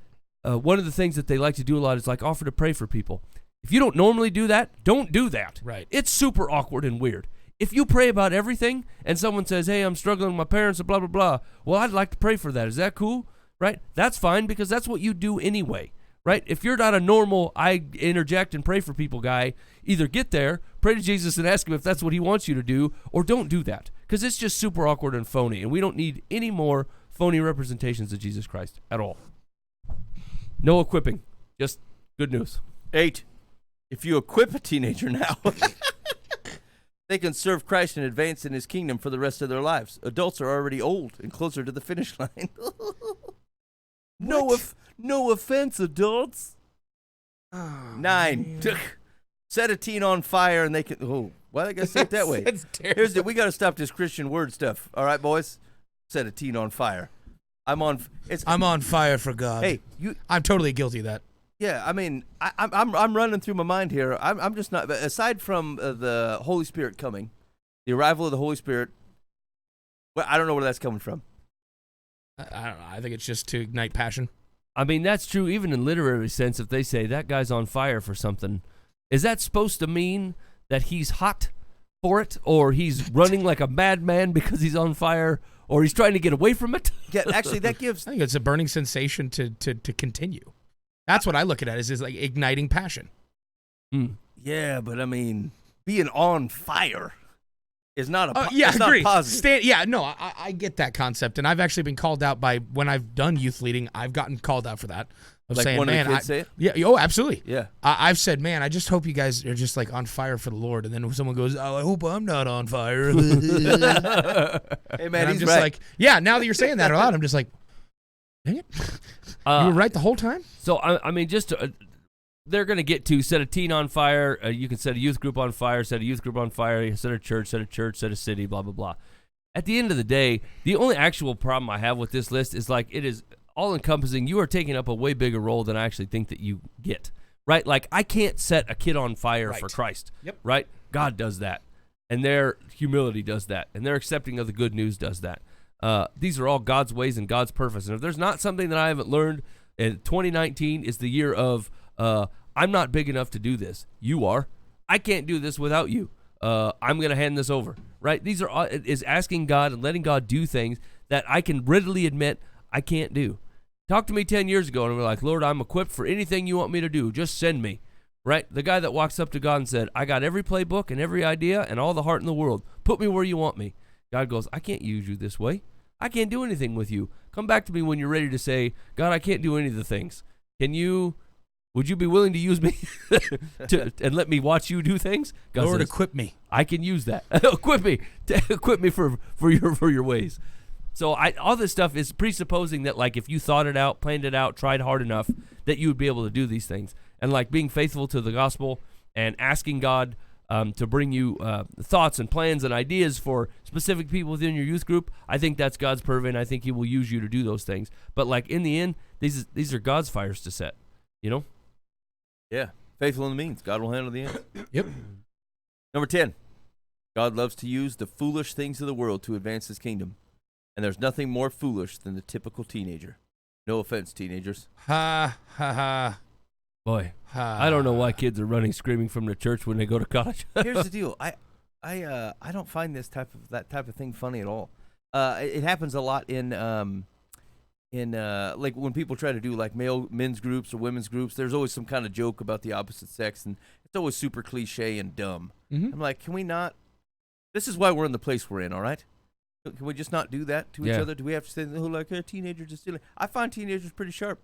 one of the things that they like to do a lot is like offer to pray for people. If you don't normally do that, don't do that. Right. It's super awkward and weird. If you pray about everything and someone says, hey, I'm struggling with my parents and blah, blah, blah, well, I'd like to pray for that. Is that cool? Right? That's fine because that's what you do anyway. Right? If you're not a normal, I interject and pray for people guy, either get there, pray to Jesus and ask him if that's what he wants you to do, or don't do that because it's just super awkward and phony, and we don't need any more phony representations of Jesus Christ at all. No equipping. Just good news. 8. If you equip a teenager now, they can serve Christ and advance in his kingdom for the rest of their lives. Adults are already old and closer to the finish line. No offense, adults. 9. Set a teen on fire and they can... Oh, why they gotta say it that way? That's terrible. We gotta stop this Christian word stuff. All right, boys? Set a teen on fire. I'm on fire for God. Hey, I'm totally guilty of that. Yeah, I mean, I'm running through my mind here. I'm just not. Aside from the Holy Spirit coming, the arrival of the Holy Spirit. Well, I don't know where that's coming from. I don't know. I think it's just to ignite passion. I mean, that's true even in literary sense. If they say that guy's on fire for something, is that supposed to mean that he's hot for it, or he's running like a madman because he's on fire, or he's trying to get away from it? Yeah, actually, that gives. I think it's a burning sensation to continue. That's what I look at it as, is like igniting passion. Yeah, but I mean, being on fire is not a yeah, it's agree. Not positive. I get that concept, and I've actually been called out by when I've done youth leading. I've gotten called out for that. Of like saying, one man, of the kids say it? Yeah, oh, absolutely. Yeah, I've said, man, I just hope you guys are just like on fire for the Lord, and then when someone goes, oh, I hope I'm not on fire. Hey man, and I'm he's just right. like, yeah. Now that you're saying that a lot, I'm just like, dang it, you were right the whole time. So I mean, just they're going to get to set a teen on fire. You can set a youth group on fire. Set a youth group on fire. You can set a church. Set a city. Blah blah blah. At the end of the day, the only actual problem I have with this list is like it is all encompassing. You are taking up a way bigger role than I actually think that you get. Right? Like I can't set a kid on fire for Christ. Yep. Right? God does that, and their humility does that, and their accepting of the good news does that. These are all God's ways and God's purpose. And if there's not something that I haven't learned, and 2019 is the year of I'm not big enough to do this. You are. I can't do this without you. I'm going to hand this over. Right? These are is asking God and letting God do things that I can readily admit I can't do. Talk to me 10 years ago and we're like, Lord, I'm equipped for anything you want me to do. Just send me. Right? The guy that walks up to God and said, I got every playbook and every idea and all the heart in the world. Put me where you want me. God goes, I can't use you this way. I can't do anything with you. Come back to me when you're ready to say, God, I can't do any of the things. Would you be willing to use me and let me watch you do things? God Lord, says, equip me. I can use that. Equip me for your ways. So all this stuff is presupposing that like if you thought it out, planned it out, tried hard enough, that you would be able to do these things. And like being faithful to the gospel and asking God to bring you thoughts and plans and ideas for specific people within your youth group, I think that's God's purvey, and I think He will use you to do those things. But like in the end, these are God's fires to set, you know? Yeah, faithful in the means. God will handle the end. Yep. Number 10, God loves to use the foolish things of the world to advance His kingdom. And there's nothing more foolish than the typical teenager. No offense, teenagers. Ha, ha, ha. Boy, ha. I don't know why kids are running screaming from the church when they go to college. Here's the deal. I don't find that type of thing funny at all. It happens a lot in like when people try to do like men's groups or women's groups. There's always some kind of joke about the opposite sex, and it's always super cliche and dumb. Mm-hmm. I'm like, can we not? This is why we're in the place we're in. All right. Can we just not do that to each other? Do we have to say, oh, like, hey, teenagers just stealing? I find teenagers pretty sharp.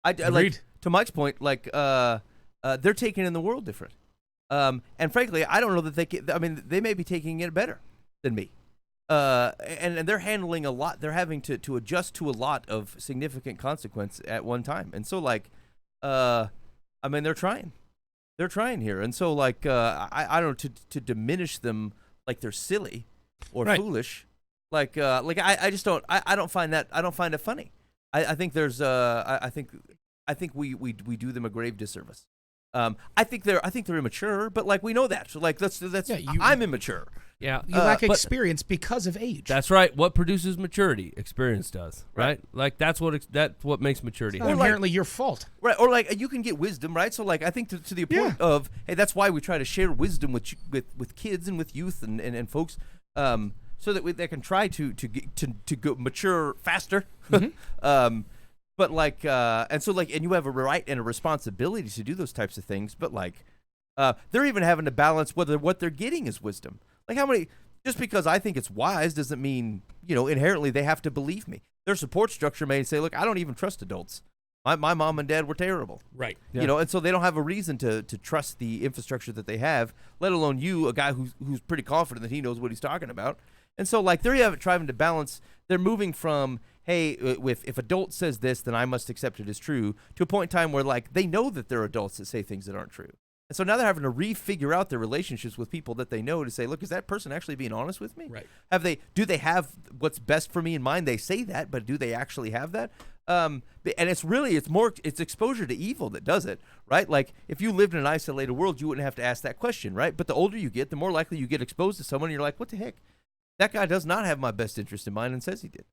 I like, to Mike's point, like, they're taking in the world different. And frankly, I don't know that they can, I mean, they may be taking it better than me. and they're handling a lot. They're having to adjust to a lot of significant consequence at one time. And so like, I mean, they're trying here. And so like, I don't know, to diminish them like they're silly or foolish. Like I just don't, I don't find it funny. I think there's, I think we do them a grave disservice. I think they're immature, but like we know that. So like that's I'm immature. Yeah, You lack experience because of age. That's right. What produces maturity? Experience does, right? Like that's what makes maturity. It's not inherently your fault. Right, or like you can get wisdom, right? So like I think to the point of, hey, that's why we try to share wisdom with kids and with youth and folks, so that they can try to go mature faster. Mm-hmm. But like, and so like, and you have a right and a responsibility to do those types of things. But like, they're even having to balance whether what they're getting is wisdom. Like how many? Just because I think it's wise doesn't mean inherently they have to believe me. Their support structure may say, look, I don't even trust adults. My mom and dad were terrible. Right. Yeah. And so they don't have a reason to trust the infrastructure that they have, let alone you, a guy who's pretty confident that he knows what he's talking about. And so like they're trying to balance. They're moving from, hey, if adult says this, then I must accept it as true, to a point in time where like they know that they're adults that say things that aren't true. And so now they're having to refigure out their relationships with people that they know to say, look, is that person actually being honest with me? Right. Do they have what's best for me in mind? They say that, but do they actually have that? And it's exposure to evil that does it, right? Like if you lived in an isolated world, you wouldn't have to ask that question, right? But the older you get, the more likely you get exposed to someone, and you're like, what the heck? That guy does not have my best interest in mind and says he did.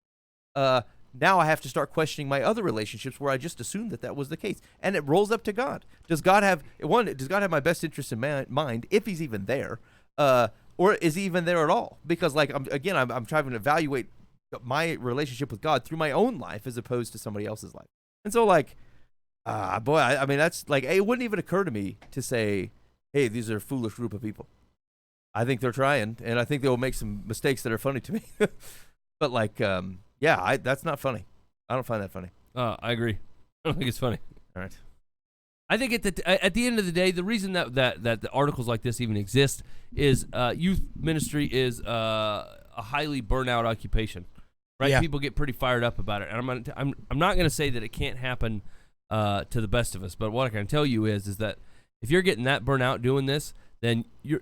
Now I have to start questioning my other relationships where I just assumed that was the case. And it rolls up to God. Does God have my best interest in mind, if he's even there? Or is he even there at all? Because like, I'm trying to evaluate my relationship with God through my own life as opposed to somebody else's life. And so like, I mean, that's like, it wouldn't even occur to me to say, hey, these are a foolish group of people. I think they're trying, and I think they will make some mistakes that are funny to me. But like, that's not funny. I don't find that funny. I agree. I don't think it's funny. All right. I think at the end of the day, the reason that the articles like this even exist is youth ministry is a highly burnout occupation, right? Yeah. People get pretty fired up about it, and I'm not going to say that it can't happen to the best of us, but what I can tell you is that if you're getting that burnout doing this, then you're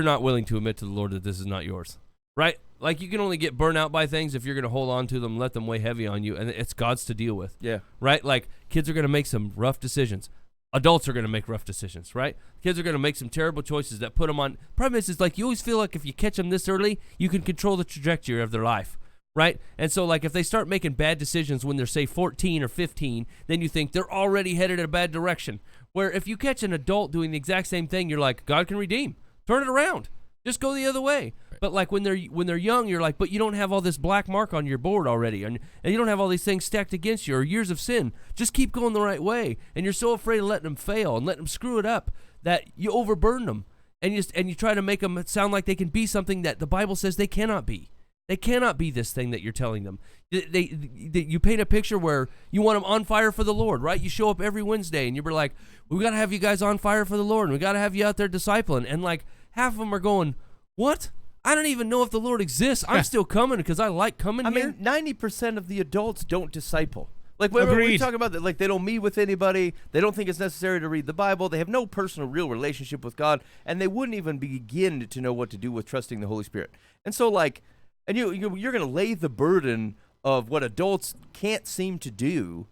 not willing to admit to the Lord that this is not yours, right? Like you can only get burnt out by things if you're going to hold on to them, let them weigh heavy on you, and it's God's to deal with. Yeah. Right? Like kids are going to make some rough decisions. Adults are going to make rough decisions, right? Kids are going to make some terrible choices that put them on. Problem is like you always feel like if you catch them this early, you can control the trajectory of their life, right? And so like if they start making bad decisions when they're say 14 or 15, then you think they're already headed in a bad direction. Where if you catch an adult doing the exact same thing, you're like, God can redeem. Turn it around. Just go the other way. Right. But like when they're young, you're like, but you don't have all this black mark on your board already, and you don't have all these things stacked against you or years of sin. Just keep going the right way. And you're so afraid of letting them fail and letting them screw it up that you overburden them, and you try to make them sound like they can be something that the Bible says they cannot be. They cannot be this thing that you're telling them. You paint a picture where you want them on fire for the Lord, right? You show up every Wednesday and you're like, we got to have you guys on fire for the Lord, and we got to have you out there discipling. And like half of them are going, what? I don't even know if the Lord exists. I'm still coming because I like coming here. I mean, 90% of the adults don't disciple. Like when we talk about that, like they don't meet with anybody. They don't think it's necessary to read the Bible. They have no personal, real relationship with God, and they wouldn't even begin to know what to do with trusting the Holy Spirit. And so, like, and you're going to lay the burden of what adults can't seem to do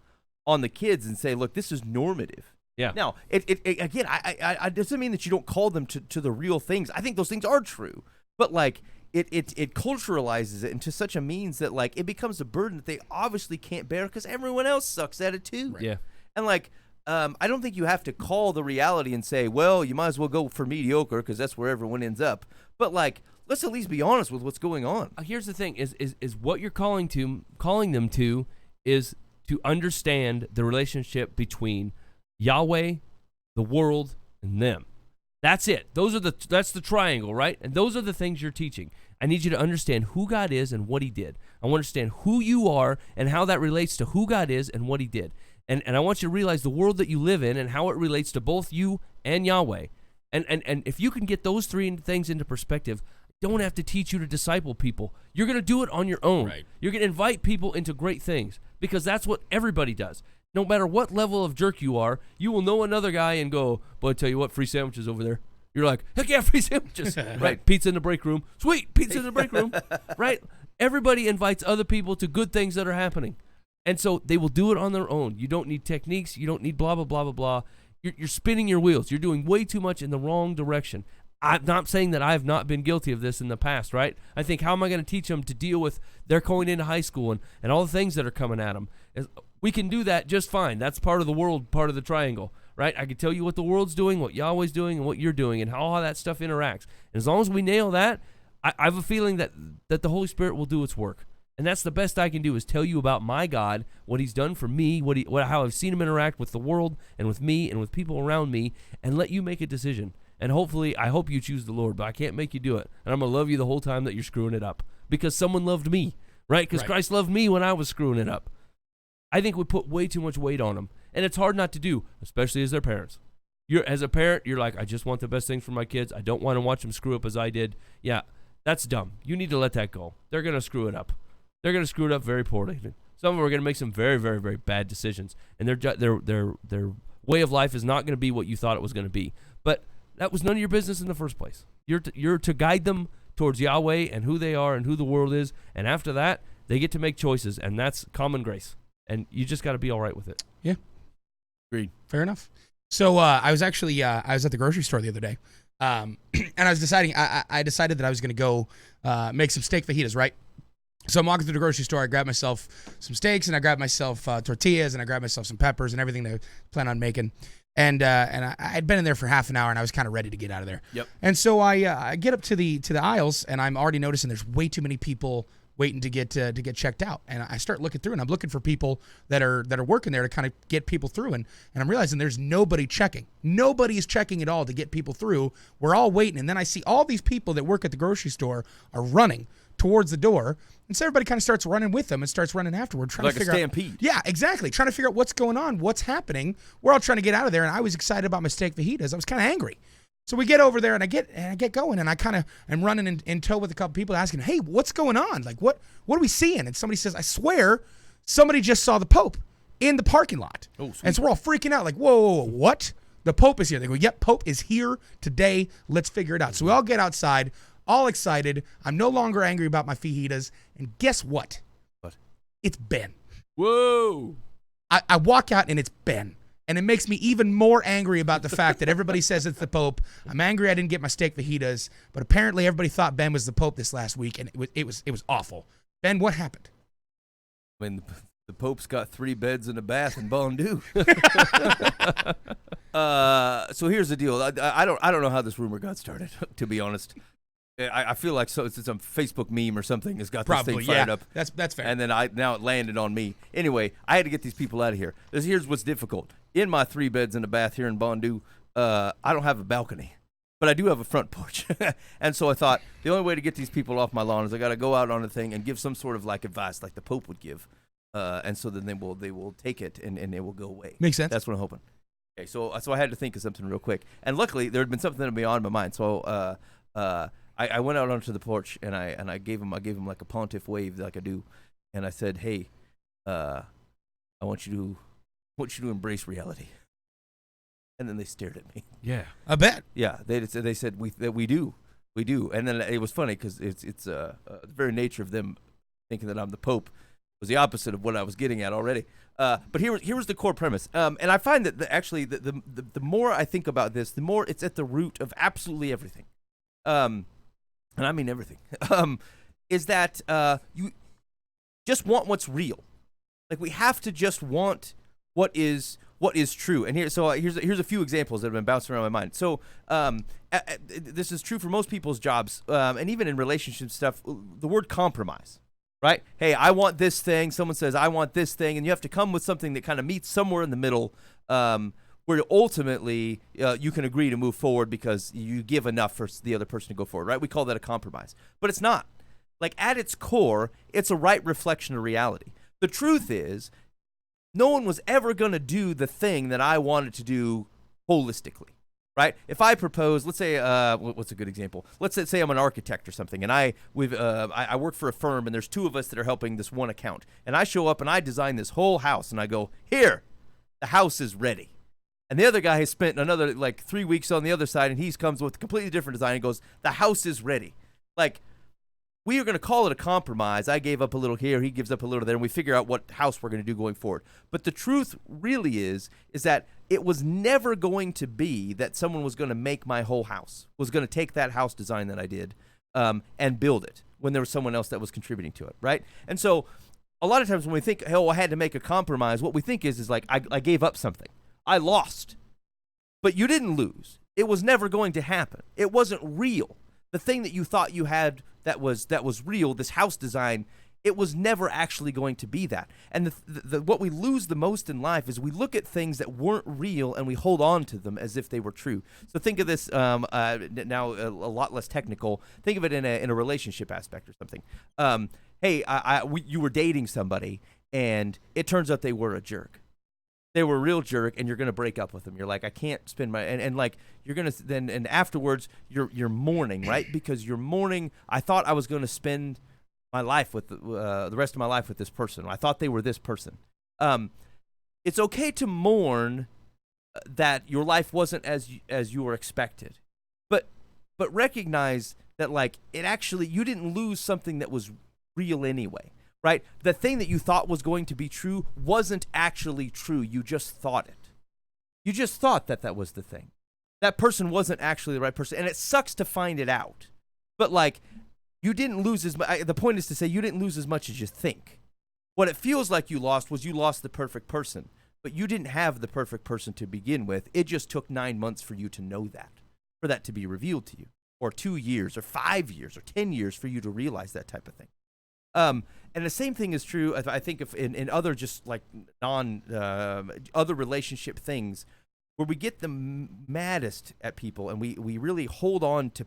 on the kids and say, look, this is normative. Yeah. Now, it again, I doesn't mean that you don't call them to the real things. I think those things are true, but like it culturalizes it into such a means that like it becomes a burden that they obviously can't bear because everyone else sucks at it too. Right. Yeah. And like, I don't think you have to call the reality and say, well, you might as well go for mediocre because that's where everyone ends up. But like, let's at least be honest with what's going on. Here's the thing: is what you're calling them to is to understand the relationship between Yahweh, the world, and them. That's it. That's the triangle, right? And those are the things you're teaching. I need you to understand who God is and what he did. I want to understand who you are and how that relates to who God is and what he did. And I want you to realize the world that you live in and how it relates to both you and Yahweh. And if you can get those three things into perspective, I don't have to teach you to disciple people. You're going to do it on your own. Right. You're going to invite people into great things because that's what everybody does. No matter what level of jerk you are, you will know another guy and go, boy, I tell you what, free sandwiches over there. You're like, heck yeah, free sandwiches. Right? Pizza in the break room. Sweet, pizza in the break room. Right? Everybody invites other people to good things that are happening. And so they will do it on their own. You don't need techniques. You don't need blah, blah, blah, blah, blah. You're spinning your wheels. You're doing way too much in the wrong direction. I'm not saying that I have not been guilty of this in the past, right? I think, how am I going to teach them to deal with their going into high school and all the things that are coming at them? We can do that just fine. That's part of the world, part of the triangle, right? I can tell you what the world's doing, what Yahweh's doing, and what you're doing, and how all that stuff interacts. And as long as we nail that, I have a feeling that the Holy Spirit will do its work. And that's the best I can do, is tell you about my God, what he's done for me, how I've seen him interact with the world and with me and with people around me, and let you make a decision. And hopefully, I hope you choose the Lord, but I can't make you do it. And I'm going to love you the whole time that you're screwing it up, because someone loved me, right? Because Christ loved me when I was screwing it up. I think we put way too much weight on them, and it's hard not to do, especially as their parents. As a parent, you're like, I just want the best thing for my kids. I don't want to watch them screw up as I did. Yeah, that's dumb. You need to let that go. They're going to screw it up. They're going to screw it up very poorly. Some of them are going to make some very, very, very bad decisions, and their way of life is not going to be what you thought it was going to be. But that was none of your business in the first place. You're to guide them towards Yahweh and who they are and who the world is, and after that, they get to make choices, and that's common grace. And you just got to be all right with it. Yeah. Agreed. Fair enough. So I was actually I was at the grocery store the other day, and I was deciding I decided that I was going to go make some steak fajitas, right? So I'm walking through the grocery store. I grab myself some steaks, and I grab myself tortillas, and I grab myself some peppers and everything that I plan on making. And I had been in there for half an hour, and I was kind of ready to get out of there. Yep. And so I get up to the aisles, and I'm already noticing there's way too many people waiting to get checked out. And I start looking through, and I'm looking for people that are working there to kind of get people through. And I'm realizing there's nobody checking. Nobody is checking at all to get people through. We're all waiting. And then I see all these people that work at the grocery store are running towards the door. And so everybody kind of starts running with them and starts running afterward, trying to figure out. Like a stampede. Yeah, exactly. Trying to figure out what's going on, what's happening. We're all trying to get out of there, and I was excited about my steak fajitas. I was kind of angry. So we get over there, and I get going, and I kind of am running in tow with a couple people asking, hey, what's going on? Like, what are we seeing? And somebody says, I swear, somebody just saw the Pope in the parking lot. Oh, sweet. And so we're all freaking out, like, whoa, what? The Pope is here. They go, yep, Pope is here today. Let's figure it out. So we all get outside, all excited. I'm no longer angry about my fajitas. And guess what? What? It's Ben. Whoa. I walk out, and it's Ben. And it makes me even more angry about the fact that everybody says it's the Pope. I'm angry I didn't get my steak fajitas, but apparently everybody thought Ben was the Pope this last week, and it was awful. Ben, what happened? I mean, the Pope's got 3 beds and a bath in Bondu. So here's the deal. I don't know how this rumor got started, to be honest. I feel like it's some Facebook meme or something has got this thing fired up. That's fair. And then now it landed on me. Anyway, I had to get these people out of here. Here's what's difficult. In my 3 beds and a bath here in Bondu, I don't have a balcony, but I do have a front porch. And so I thought the only way to get these people off my lawn is I got to go out on the thing and give some sort of like advice like the Pope would give. And so then they will take it and it will go away. Makes sense. That's what I'm hoping. Okay, so I had to think of something real quick. And luckily there had been something beyond my mind. So I went out onto the porch and I gave him like a pontiff wave like I do, and I said, "Hey, I want you to embrace reality." And then they stared at me. Yeah, I bet. Yeah, they said we do, and then it was funny because it's the very nature of them thinking that I'm the Pope was the opposite of what I was getting at already. But here was the core premise, and I find that the more I think about this, the more it's at the root of absolutely everything. And I mean everything, is that you just want what's real. Like, we have to just want what is true. And here's a few examples that have been bouncing around my mind. So this is true for most people's jobs, and even in relationship stuff, the word compromise, right? Hey, I want this thing. Someone says, I want this thing. And you have to come with something that kind of meets somewhere in the middle, where ultimately you can agree to move forward because you give enough for the other person to go forward, right? We call that a compromise. But it's not. Like, at its core, it's a right reflection of reality. The truth is, no one was ever going to do the thing that I wanted to do holistically. right? If I propose, let's say, what's a good example? Let's say I'm an architect or something, and I work for a firm, and there's two of us that are helping this one account, and I show up and I design this whole house, and I go, here, the house is ready. And the other guy has spent another like 3 weeks on the other side, and he comes with a completely different design and goes, the house is ready. Like, we are going to call it a compromise. I gave up a little here, he gives up a little there, and we figure out what house we're going to do going forward. But the truth really is that it was never going to be that someone was going to make my whole house, was going to take that house design that I did and build it when there was someone else that was contributing to it, right? And so a lot of times when we think, oh, I had to make a compromise, what we think is like, I gave up something. I lost. But you didn't lose. It was never going to happen. It wasn't real. The thing that you thought you had that was real, this house design, it was never actually going to be that. And what we lose the most in life is we look at things that weren't real and we hold on to them as if they were true. So think of this now a lot less technical. Think of it in a relationship aspect or something. Hey, you were dating somebody and it turns out they were a jerk. They were a real jerk, and you're gonna break up with them. You're like, I can't spend my and like you're gonna then and afterwards you're mourning, right? Because you're mourning. I thought I was gonna spend my life with the rest of my life with this person. I thought they were this person. It's okay to mourn that your life wasn't as you were expected, but recognize that like it actually you didn't lose something that was real anyway. Right? The thing that you thought was going to be true wasn't actually true. You just thought it. You just thought that was the thing. That person wasn't actually the right person. And it sucks to find it out. But like, you didn't lose as much. The point is to say you didn't lose as much as you think. What it feels like you lost was you lost the perfect person. But you didn't have the perfect person to begin with. It just took 9 months for you to know that. For that to be revealed to you. Or 2 years, or 5 years, or 10 years for you to realize that type of thing. And the same thing is true, I think, if in other just like other relationship things, where we get the maddest at people and we really hold on to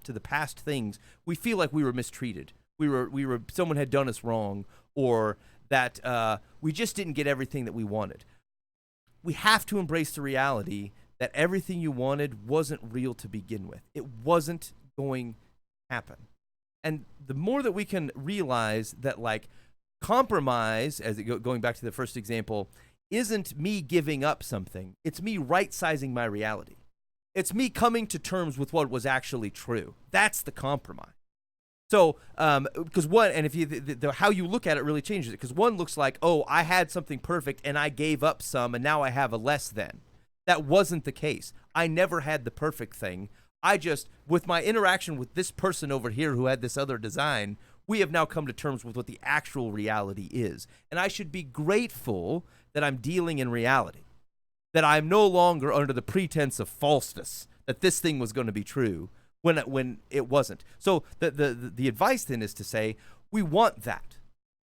the past things. We feel like we were mistreated. Someone had done us wrong, or that we just didn't get everything that we wanted. We have to embrace the reality that everything you wanted wasn't real to begin with. It wasn't going to happen. And the more that we can realize that, like, compromise, going back to the first example, isn't me giving up something. It's me right-sizing my reality. It's me coming to terms with what was actually true. That's the compromise. So, because one, and if you, how you look at it really changes it. Because one looks like, oh, I had something perfect and I gave up some and now I have a less than. That wasn't the case. I never had the perfect thing. I just, with my interaction with this person over here who had this other design, we have now come to terms with what the actual reality is. And I should be grateful that I'm dealing in reality, that I'm no longer under the pretense of falseness, that this thing was going to be true when it wasn't. So the advice then is to say, we want that.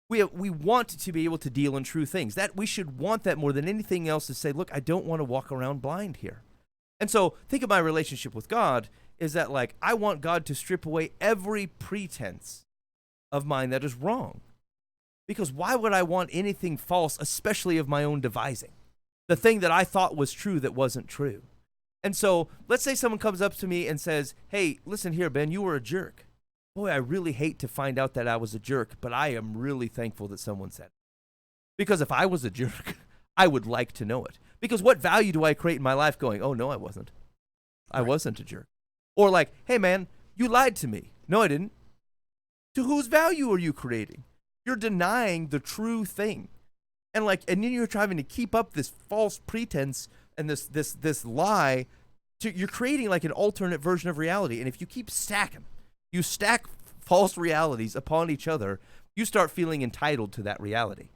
We want to be able to deal in true things. That we should want that more than anything else, to say, look, I don't want to walk around blind here. And so think of my relationship with God is that, like, I want God to strip away every pretense of mine that is wrong. Because why would I want anything false, especially of my own devising? The thing that I thought was true that wasn't true. And so let's say someone comes up to me and says, hey, listen here, Ben, you were a jerk. Boy, I really hate to find out that I was a jerk, but I am really thankful that someone said it. Because if I was a jerk, I would like to know it. Because what value do I create in my life going, oh, no, I wasn't. I wasn't a jerk. Or like, hey, man, you lied to me. No, I didn't. To whose value are you creating? You're denying the true thing. And then you're trying to keep up this false pretense and this lie. You're creating like an alternate version of reality. And if you keep stacking, you stack false realities upon each other, you start feeling entitled to that reality.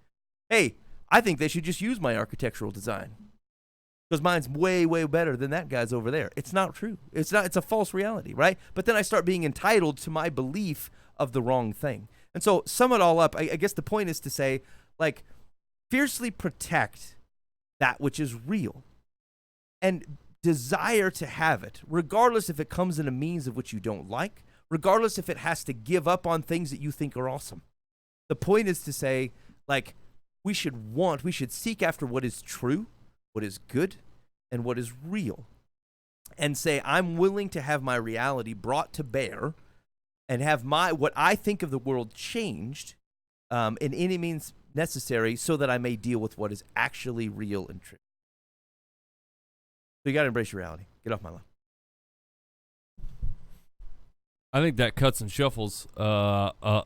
Hey, I think they should just use my architectural design, because mine's way, way better than that guy's over there. It's not true. It's a false reality, right? But then I start being entitled to my belief of the wrong thing. And so sum it all up, I guess the point is to say, like, fiercely protect that which is real and desire to have it, regardless if it comes in a means of which you don't like, regardless if it has to give up on things that you think are awesome. The point is to say, like, we should seek after what is true, what is good, and what is real. and say I'm willing to have my reality brought to bear and have what I think of the world changed in any means necessary so that I may deal with what is actually real and true. So you got to embrace your reality. Get off my lawn. I think that cuts and shuffles a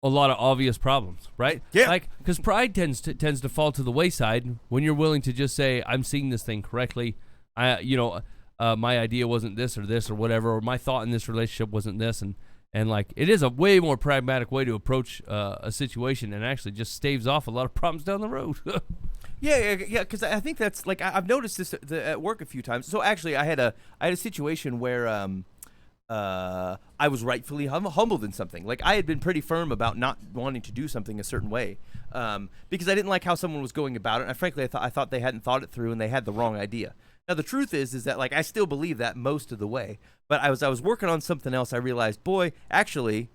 lot of obvious problems, right? Yeah. Like, because pride tends to fall to the wayside when you're willing to just say, "I'm seeing this thing correctly." My idea wasn't this or whatever, or my thought in this relationship wasn't this, and like it is a way more pragmatic way to approach a situation, and actually just staves off a lot of problems down the road. Yeah, because I think that's like I've noticed this at work a few times. So actually, I had a situation where I was rightfully humbled in something. Like I had been pretty firm about not wanting to do something a certain way because I didn't like how someone was going about it. And frankly, I thought they hadn't thought it through and they had the wrong idea. Now the truth is that like I still believe that most of the way. But I was working on something else. I realized, boy, actually,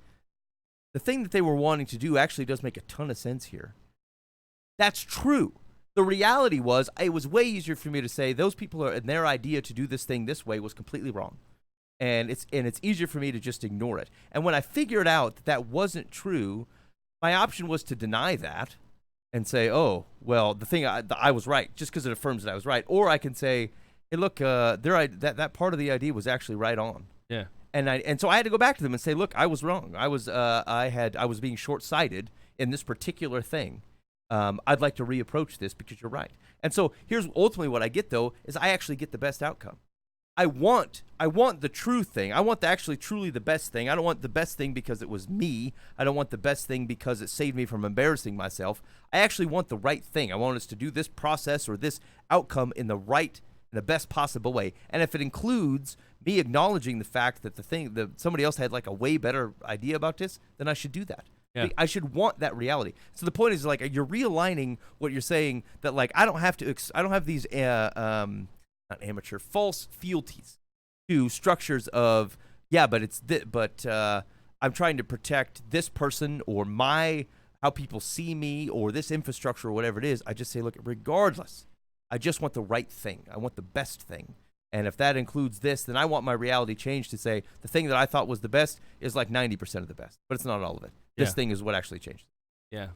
the thing that they were wanting to do actually does make a ton of sense here. That's true. The reality was, it was way easier for me to say those people and their idea to do this thing this way was completely wrong. And it's easier for me to just ignore it. And when I figured out that wasn't true, my option was to deny that and say, oh, well, the thing I was right, just because it affirms that I was right. Or I can say, hey, look, that part of the idea was actually right on. Yeah. And so I had to go back to them and say, look, I was wrong. I was being short-sighted in this particular thing. I'd like to reapproach this because you're right. And so here's ultimately what I get, though, is I actually get the best outcome. I want the true thing. I want truly the best thing. I don't want the best thing because it was me. I don't want the best thing because it saved me from embarrassing myself. I actually want the right thing. I want us to do this process or this outcome in the best possible way. And if it includes me acknowledging the fact that somebody else had like a way better idea about this, then I should do that. Yeah. I should want that reality. So the point is like you're realigning what you're saying that like I don't have these not amateur, false fealties to structures of I'm trying to protect this person or how people see me or this infrastructure or whatever it is. I just say, look, regardless, I just want the right thing. I want the best thing. And if that includes this, then I want my reality changed to say the thing that I thought was the best is like 90% of the best, but it's not all of it. This thing is what actually changed. Yeah.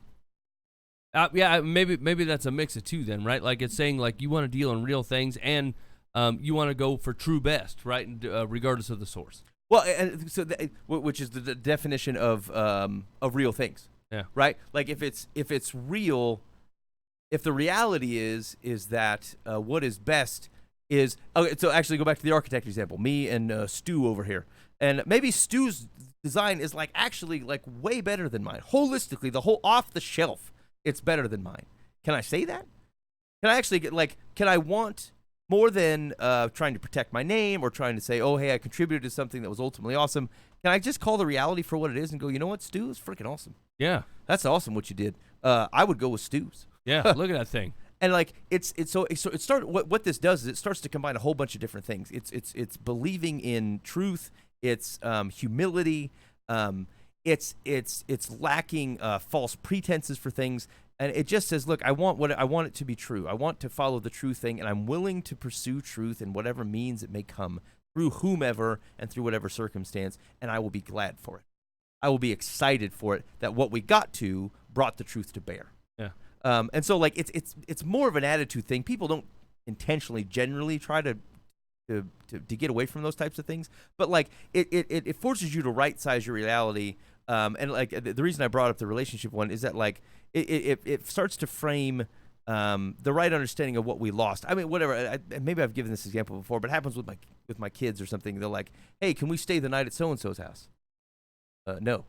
Maybe that's a mix of two then, right? Like it's saying like you want to deal in real things and you want to go for true best, right? Regardless of the source. Well, and so which is the definition of real things. Yeah. Right. Like if it's real, if the reality is that what is best is okay. So actually, go back to the architect example. Me and Stu over here, and maybe Stu's design is like actually like way better than mine. Holistically, the whole off the shelf, it's better than mine. Can I say that? Can I actually can I want more than trying to protect my name or trying to say, oh, hey, I contributed to something that was ultimately awesome? Can I just call the reality for what it is and go, you know what, Stu, it's freaking awesome. Yeah. That's awesome what you did. I would go with Stu's. Yeah, look at that thing. And like what this does is it starts to combine a whole bunch of different things. It's believing in truth. It's humility. It's lacking false pretenses for things. And it just says, look, I want it to be true. I want to follow the true thing, and I'm willing to pursue truth in whatever means it may come, through whomever and through whatever circumstance, and I will be glad for it. I will be excited for it that what we got to brought the truth to bear. Yeah. And so like it's more of an attitude thing. People don't intentionally generally try to get away from those types of things, but like it forces you to right size your reality. And like the reason I brought up the relationship one is that like it starts to frame the right understanding of what we lost. I mean, whatever. Maybe I've given this example before, but it happens with my kids or something. They're like, "Hey, can we stay the night at so and so's house?" No,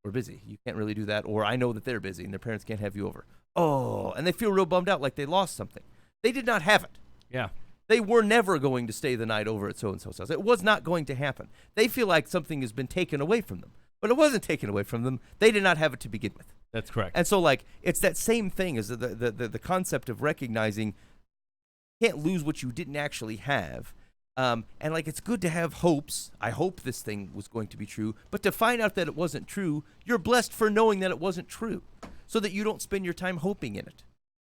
we're busy. You can't really do that. Or I know that they're busy and their parents can't have you over. Oh, and they feel real bummed out, like they lost something. They did not have it. Yeah. They were never going to stay the night over at so and so's house. It was not going to happen. They feel like something has been taken away from them. But it wasn't taken away from them. They did not have it to begin with. That's correct. And so, like, it's that same thing as the concept of recognizing you can't lose what you didn't actually have. And, like, it's good to have hopes. I hope this thing was going to be true. But to find out that it wasn't true, you're blessed for knowing that it wasn't true so that you don't spend your time hoping in it.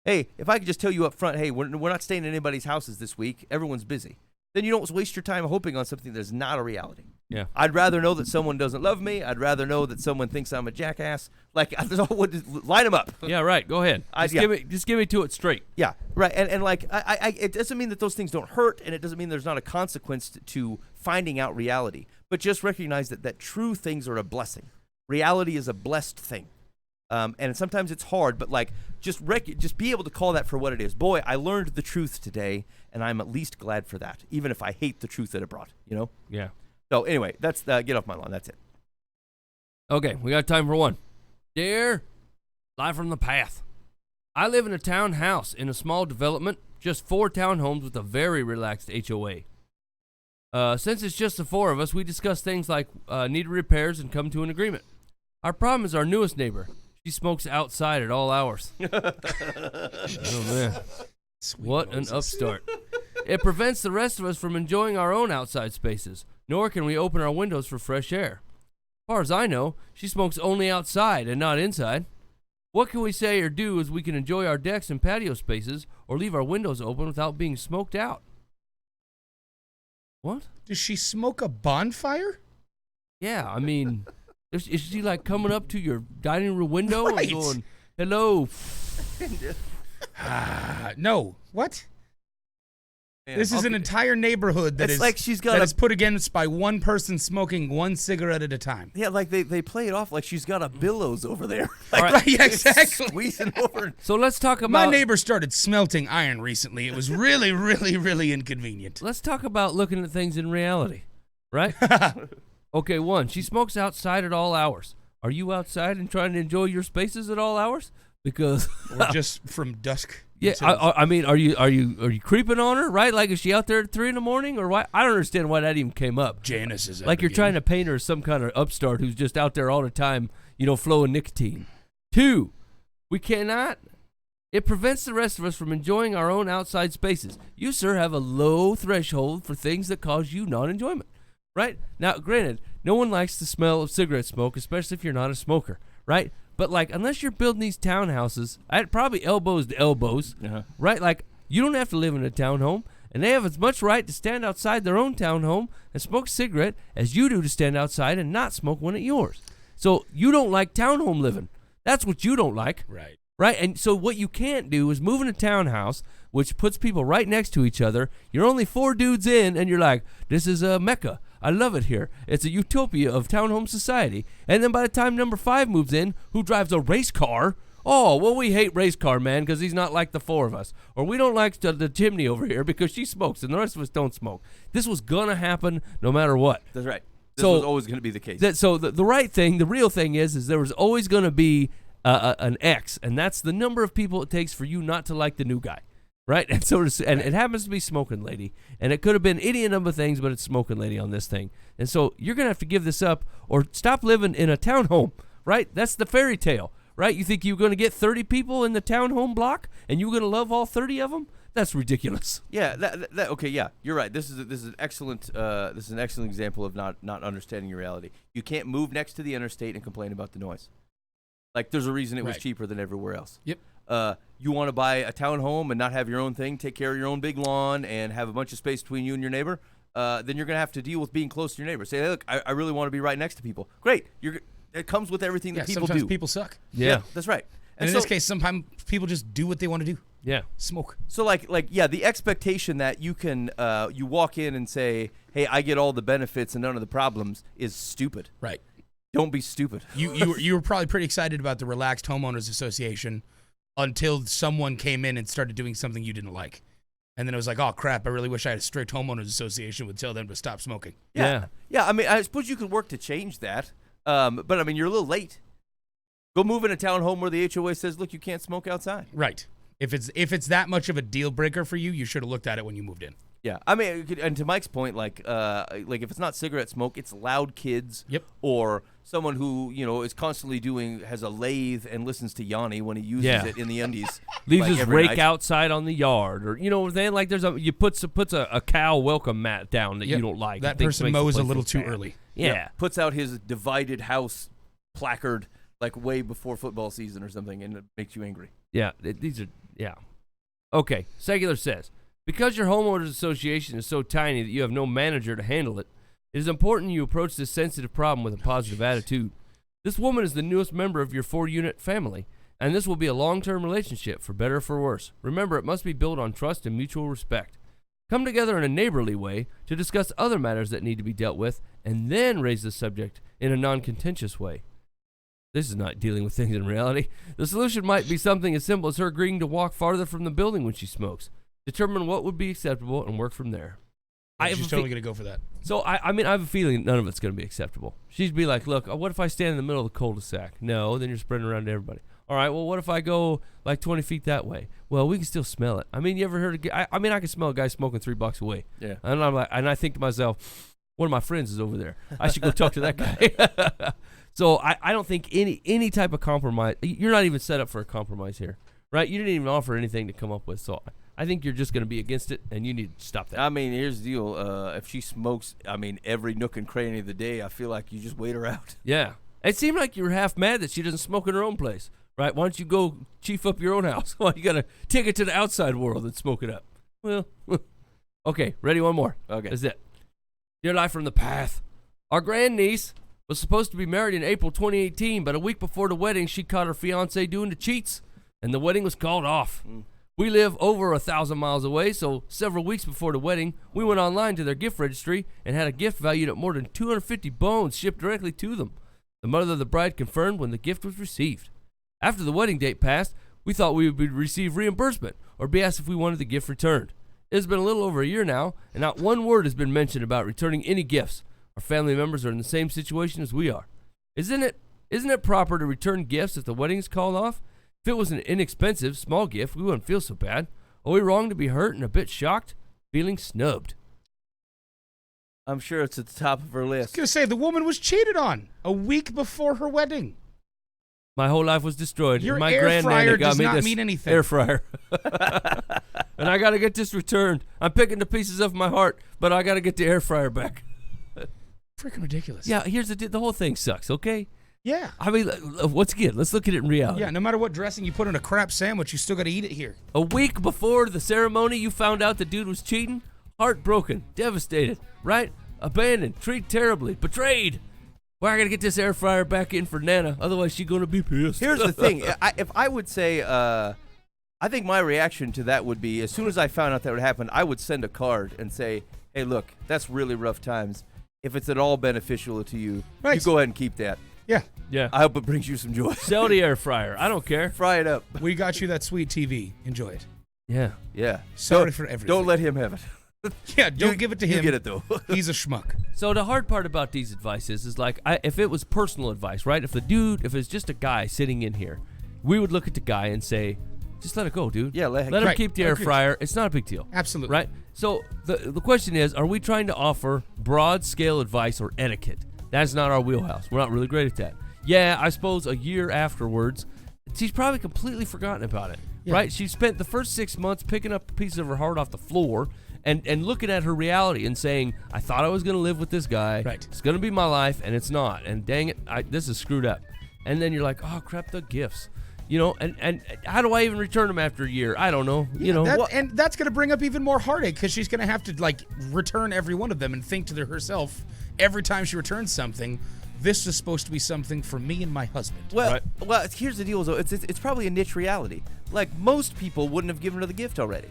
Hey, if I could just tell you up front, hey, we're not staying at anybody's houses this week. Everyone's busy. then you don't waste your time hoping on something that's not a reality. Yeah. I'd rather know that someone doesn't love me. I'd rather know that someone thinks I'm a jackass. Like, line them up. Yeah, right. Go ahead. Just give me to it straight. Yeah, right. And like, it doesn't mean that those things don't hurt, and it doesn't mean there's not a consequence to finding out reality. But just recognize that true things are a blessing. Reality is a blessed thing. And sometimes it's hard, but like, just be able to call that for what it is. Boy, I learned the truth today, and I'm at least glad for that, even if I hate the truth that it brought, you know? Yeah. So anyway, that's get off my lawn. That's it. Okay, we got time for one. Dear, live from the path. I live in a townhouse in a small development, just 4 townhomes with a very relaxed HOA. Since it's just the 4 of us, we discuss things like needed repairs and come to an agreement. Our problem is our newest neighbor. She smokes outside at all hours. Oh, man. Sweet What Moses. an upstart. It prevents the rest of us from enjoying our own outside spaces, nor can we open our windows for fresh air. As far as I know, she smokes only outside and not inside. What can we say or do as we can enjoy our decks and patio spaces or leave our windows open without being smoked out? What? Does she smoke a bonfire? Yeah, I mean, is she like coming up to your dining room window Right. and going, hello? No. What? Man, This is an entire neighborhood that It's is like she's got that a- is put against by one person smoking one cigarette at a time. Yeah, like they play it off like she's got a billows over there. All right. Right, yeah, exactly. Squeezing over. So let's talk My about neighbor started smelting iron recently. It was really, really, really inconvenient. let's talk about looking at things in reality, right? Okay, 1, she smokes outside at all hours. Are you outside and trying to enjoy your spaces at all hours? Because Or just from dusk. yeah, until- I mean, are you creeping on her, right? Like, is she out there at 3 a.m. or why? I don't understand why that even came up. Janice is Like, you're trying to paint her as some kind of upstart who's just out there all the time, flowing nicotine. 2, we cannot. It prevents the rest of us from enjoying our own outside spaces. You, sir, have a low threshold for things that cause you non-enjoyment, right? Now, granted, no one likes the smell of cigarette smoke, especially if you're not a smoker, right? But, like, unless you're building these townhouses, I'd probably elbows to elbows, right? Like, you don't have to live in a townhome, and they have as much right to stand outside their own townhome and smoke a cigarette as you do to stand outside and not smoke one at yours. So you don't like townhome living. That's what you don't like. Right. Right? And so what you can't do is move in a townhouse, which puts people right next to each other. You're only 4 dudes in, and you're like, this is a mecca. I love it here. It's a utopia of townhome society. And then by the time number 5 moves in, who drives a race car, oh, well, we hate race car man because he's not like the 4 of us. Or we don't like the chimney over here because she smokes and the rest of us don't smoke. This was going to happen no matter what. That's right. This So- was always going to be the case. The right thing, the real thing is there was always going to be an X, and that's the number of people it takes for you not to like the new guy, right? And so, and it happens to be smoking lady, and it could have been any number of things, but it's smoking lady on this thing. And so you're gonna have to give this up or stop living in a townhome, right? That's the fairy tale, right? You think you're gonna get 30 people in the townhome block, and you're gonna love all 30 of them? That's ridiculous. Yeah, that okay, yeah, you're right. This is an excellent example of not understanding your reality. You can't move next to the interstate and complain about the noise. Like, there's a reason it was Right. cheaper than everywhere else. Yep. You want to buy a townhome and not have your own thing, take care of your own big lawn, and have a bunch of space between you and your neighbor. Then you're gonna have to deal with being close to your neighbor. Say, hey, look, I really want to be right next to people. Great, it comes with everything Yeah, that people sometimes do. people suck. Yeah. That's right. And in so, this case, sometimes people just do what they want to do. Yeah. Smoke. So like yeah, the expectation that you can you walk in and say, hey, I get all the benefits and none of the problems is stupid. Right. Don't be stupid. You were probably pretty excited about the Relaxed Homeowners Association until someone came in and started doing something you didn't like. And then it was like, oh, crap, I really wish I had a strict homeowners association would tell them to stop smoking. Yeah. Yeah, I mean, I suppose you could work to change that. But I mean, you're a little late. Go move in a townhome where the HOA says, look, you can't smoke outside. Right. If it's that much of a deal breaker for you, you should have looked at it when you moved in. Yeah, I mean, and to Mike's point, like if it's not cigarette smoke, it's loud kids. Yep. Or someone who is constantly has a lathe and listens to Yanni when he uses it in the undies. Leaves like, his every rake night. outside on the yard, or then like you puts a cow welcome mat down that Yep. you don't like. That and thinks person makes the mows a place little look too bad. early. Yeah. Puts out his divided house placard like way before football season or something, and it makes you angry. Yeah. These are yeah. Okay. Secular says, Because your homeowners association is so tiny that you have no manager to handle it, it is important you approach this sensitive problem with a positive attitude. This woman is the newest member of your 4-unit family, and this will be a long-term relationship, for better or for worse. Remember, it must be built on trust and mutual respect. Come together in a neighborly way to discuss other matters that need to be dealt with, and then raise the subject in a non-contentious way. This is not dealing with things in reality. The solution might be something as simple as her agreeing to walk farther from the building when she smokes. Determine what would be acceptable and work from there. She's totally going to go for that. So, I mean, I have a feeling none of it's going to be acceptable. She'd be like, look, what if I stand in the middle of the cul-de-sac? No, then you're spreading around to everybody. All right, well, what if I go like 20 feet that way? Well, we can still smell it. I mean, you ever heard of, I can smell a guy smoking 3 blocks away. Yeah. And I'm like, and I think to myself, one of my friends is over there. I should go talk to that guy. So I don't think any type of compromise, you're not even set up for a compromise here, right? You didn't even offer anything to come up with. So I think you're just going to be against it, and you need to stop that. I mean, here's the deal. If she smokes, every nook and cranny of the day, I feel like you just wait her out. Yeah. It seemed like you were half mad that she doesn't smoke in her own place, right? Why don't you go chief up your own house? Why you got to take it to the outside world and smoke it up? Well, okay, ready? One more. Okay. That's it. Dear Life from the Path. Our grandniece was supposed to be married in April 2018, but a week before the wedding, she caught her fiancé doing the cheats, and the wedding was called off. We live over 1,000 miles away, so several weeks before the wedding, we went online to their gift registry and had a gift valued at more than 250 bones shipped directly to them. The mother of the bride confirmed when the gift was received. After the wedding date passed, we thought we would receive reimbursement or be asked if we wanted the gift returned. It has been a little over a year now, and not one word has been mentioned about returning any gifts. Our family members are in the same situation as we are. Isn't it proper to return gifts if the wedding is called off? If it was an inexpensive, small gift, we wouldn't feel so bad. Are we wrong to be hurt and a bit shocked? Feeling snubbed. I'm sure it's at the top of her I was list. going to say, the woman was cheated on a week before her wedding. My whole life was destroyed. Your My air granddaddy fryer got does me not this mean anything. air fryer. And I got to get this returned. I'm picking the pieces of my heart, but I got to get the air fryer back. Freaking ridiculous. Yeah, here's the whole thing sucks, okay? Yeah. I mean, once again, let's look at it in reality. Yeah, no matter what dressing you put on a crap sandwich, you still got to eat it here. A week before the ceremony, you found out the dude was cheating? Heartbroken, devastated, right? Abandoned, treated terribly, betrayed. Well, I got to get this air fryer back in for Nana, otherwise she's going to be pissed. Here's the thing. If I would say, I think my reaction to that would be, as soon as I found out that would happen, I would send a card and say, hey, look, that's really rough times. If it's at all beneficial to you, Right. you go ahead and keep that. Yeah. Yeah. I hope it brings you some joy. Sell the air fryer. I don't care. Fry it up. We got you that sweet TV. Enjoy it. Yeah. Yeah. Sorry for everything. Don't let him have it. Yeah, don't give it to him. You get it, though. He's a schmuck. So the hard part about these advices is like, if it was personal advice, right? If it's just a guy sitting in here, we would look at the guy and say, just let it go, dude. Yeah, let him Right. keep the air Agreed. fryer. It's not a big deal. Absolutely. Right? So the question is, are we trying to offer broad scale advice or etiquette? That's not our wheelhouse. We're not really great at that. Yeah, I suppose a year afterwards, she's probably completely forgotten about it. Yeah. Right? She spent the first 6 months picking up pieces of her heart off the floor and looking at her reality and saying, I thought I was going to live with this guy. Right. It's going to be my life, and it's not. And dang it, this is screwed up. And then you're like, oh, crap, the gifts. You know, and how do I even return them after a year? I don't know. You know, And that's going to bring up even more heartache because she's going to have to like return every one of them and think to herself every time she returns something, this is supposed to be something for me and my husband. Well, here's the deal, though. It's probably a niche reality. Like, most people wouldn't have given her the gift already.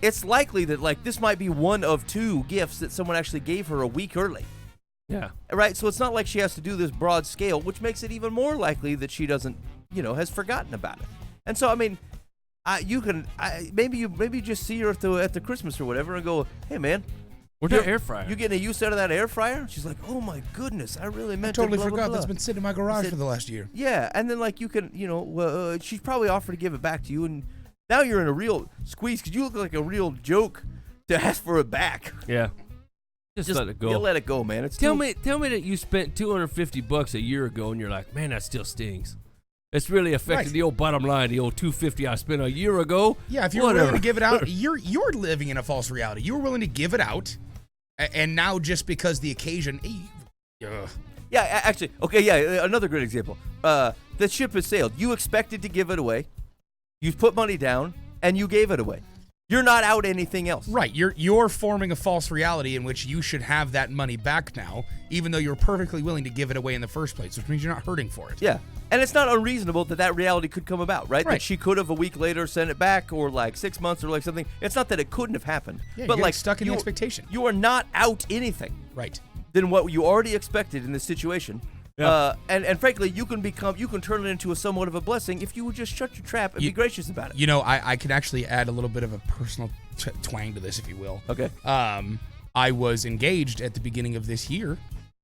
It's likely that, like, this might be one of 2 gifts that someone actually gave her a week early. yeah. Right? So it's not like she has to do this broad scale, which makes it even more likely that she doesn't, has forgotten about it. And so, I mean, maybe you just see her at the Christmas or whatever and go, hey, man, Where's that air fryer? you getting a use out of that air fryer? She's like, oh, my goodness, I really I meant totally to blah, forgot blah, that's blah. been sitting in my garage for the last year. Yeah, and then, like, you can, she's probably offered to give it back to you, and now you're in a real squeeze because you look like a real joke to ask for it back. Yeah. Just let it go. You let it go, man. Tell me that you spent $250 a year ago, and you're like, man, that still stings. It's really affected Right. the old bottom line, the old $250 I spent a year ago. Yeah, if you're Whatever. willing to give it out, you're living in a false reality. You were willing to give it out, and now just because the occasion, ugh. Yeah, actually, okay, yeah, another great example. The ship has sailed. You expected to give it away. You put money down, and you gave it away. You're not out anything else. Right. You're forming a false reality in which you should have that money back now, even though you're perfectly willing to give it away in the first place, which means you're not hurting for it. Yeah. And it's not unreasonable that reality could come about, right? Right. That she could have a week later sent it back, or like 6 months, or like something. It's not that it couldn't have happened. Yeah, but you're like stuck in the expectation. You are not out anything. Right. Than what you already expected in this situation. Yeah. And frankly, you can turn it into a somewhat of a blessing if you would just shut your trap and be gracious about it. You know, I can actually add a little bit of a personal twang to this, if you will. Okay. I was engaged at the beginning of this year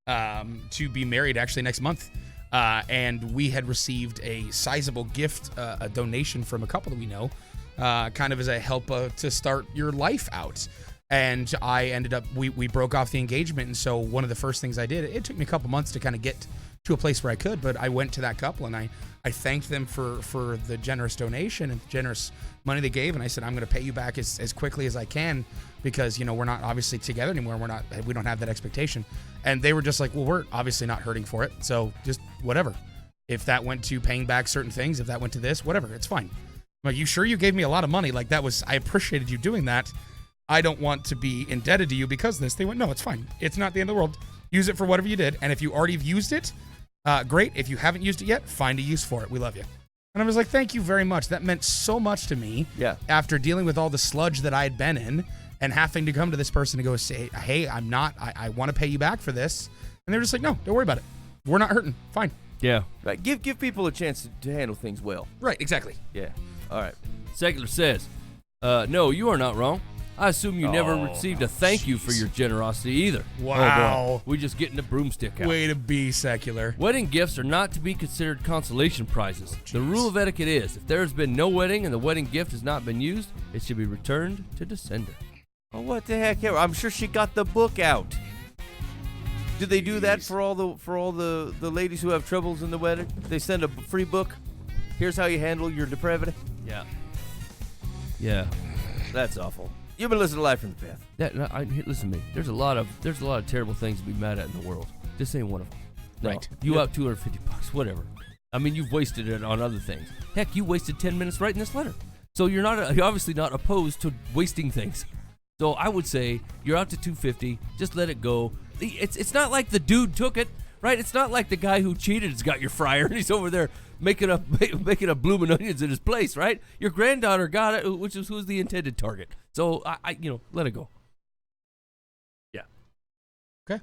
to be married actually next month. And we had received a sizable gift, a donation from a couple that we know, kind of as a help to start your life out. And I ended up, we broke off the engagement. And so one of the first things I did, it took me a couple months to kind of get to a place where I could, but I went to that couple and I thanked them for the generous donation and the generous money they gave. And I said, I'm going to pay you back as quickly as I can because, you know, we're not obviously together anymore. We don't have that expectation. And they were just like, well, we're obviously not hurting for it. So just whatever. If that went to paying back certain things, if that went to this, whatever, it's fine. I'm like, you sure you gave me a lot of money? Like I appreciated you doing that. I don't want to be indebted to you because of this. They went, no, it's fine. It's not the end of the world. Use it for whatever you did. And if you already have used it, great. If you haven't used it yet, find a use for it. We love you. And I was like, thank you very much. That meant so much to me. Yeah. After dealing with all the sludge that I had been in and having to come to this person to go say, hey, I want to pay you back for this. And they're just like, no, don't worry about it. We're not hurting. Fine. Yeah. Right. Give people a chance to handle things well. Right. Exactly. Yeah. All right. Secular says, no, you are not wrong. I assume you never received a thank you for your generosity either. Wow. Oh boy. We just getting the broomstick out. Way to be secular. Wedding gifts are not to be considered consolation prizes. The rule of etiquette is, if there has been no wedding and the wedding gift has not been used, it should be returned to the sender. Oh, what the heck? I'm sure she got the book out. Do they do that for all the ladies who have troubles in the wedding? They send a free book. Here's how you handle your depravity. Yeah. Yeah. That's awful. You've been listening to Live from the Path. Listen to me. There's a lot of terrible things to be mad at in the world. This ain't one of them. No. Right. You out $250, whatever. I mean, you've wasted it on other things. Heck, you wasted 10 minutes writing this letter. So you're obviously not opposed to wasting things. So I would say you're out to $250. Just let it go. It's not like the dude took it, right? It's not like the guy who cheated has got your fryer and he's over there making up blooming onions in his place, right? Your granddaughter got it, who's the intended target. So I let it go. Yeah. Okay.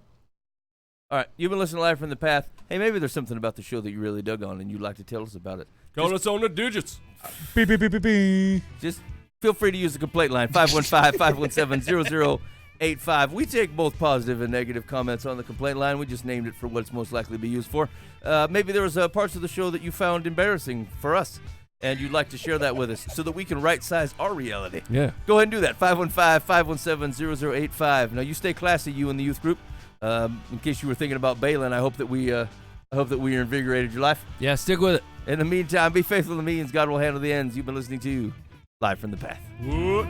All right. You've been listening to Live from the Path. Hey, maybe there's something about the show that you really dug on and you'd like to tell us about it. Call us on the digits. Beep, beep, beep, beep, beep. Just feel free to use the complaint line, 515-517-0085. We take both positive and negative comments on the complaint line. We just named it for what it's most likely to be used for. Maybe there was parts of the show that you found embarrassing for us, and you'd like to share that with us so that we can right-size our reality. Yeah. Go ahead and do that, 515-517-0085. Now, you stay classy, you in the youth group. In case you were thinking about bailing, I hope that we invigorated your life. Yeah, stick with it. In the meantime, be faithful to the means. God will handle the ends. You've been listening to Live from the Path. What?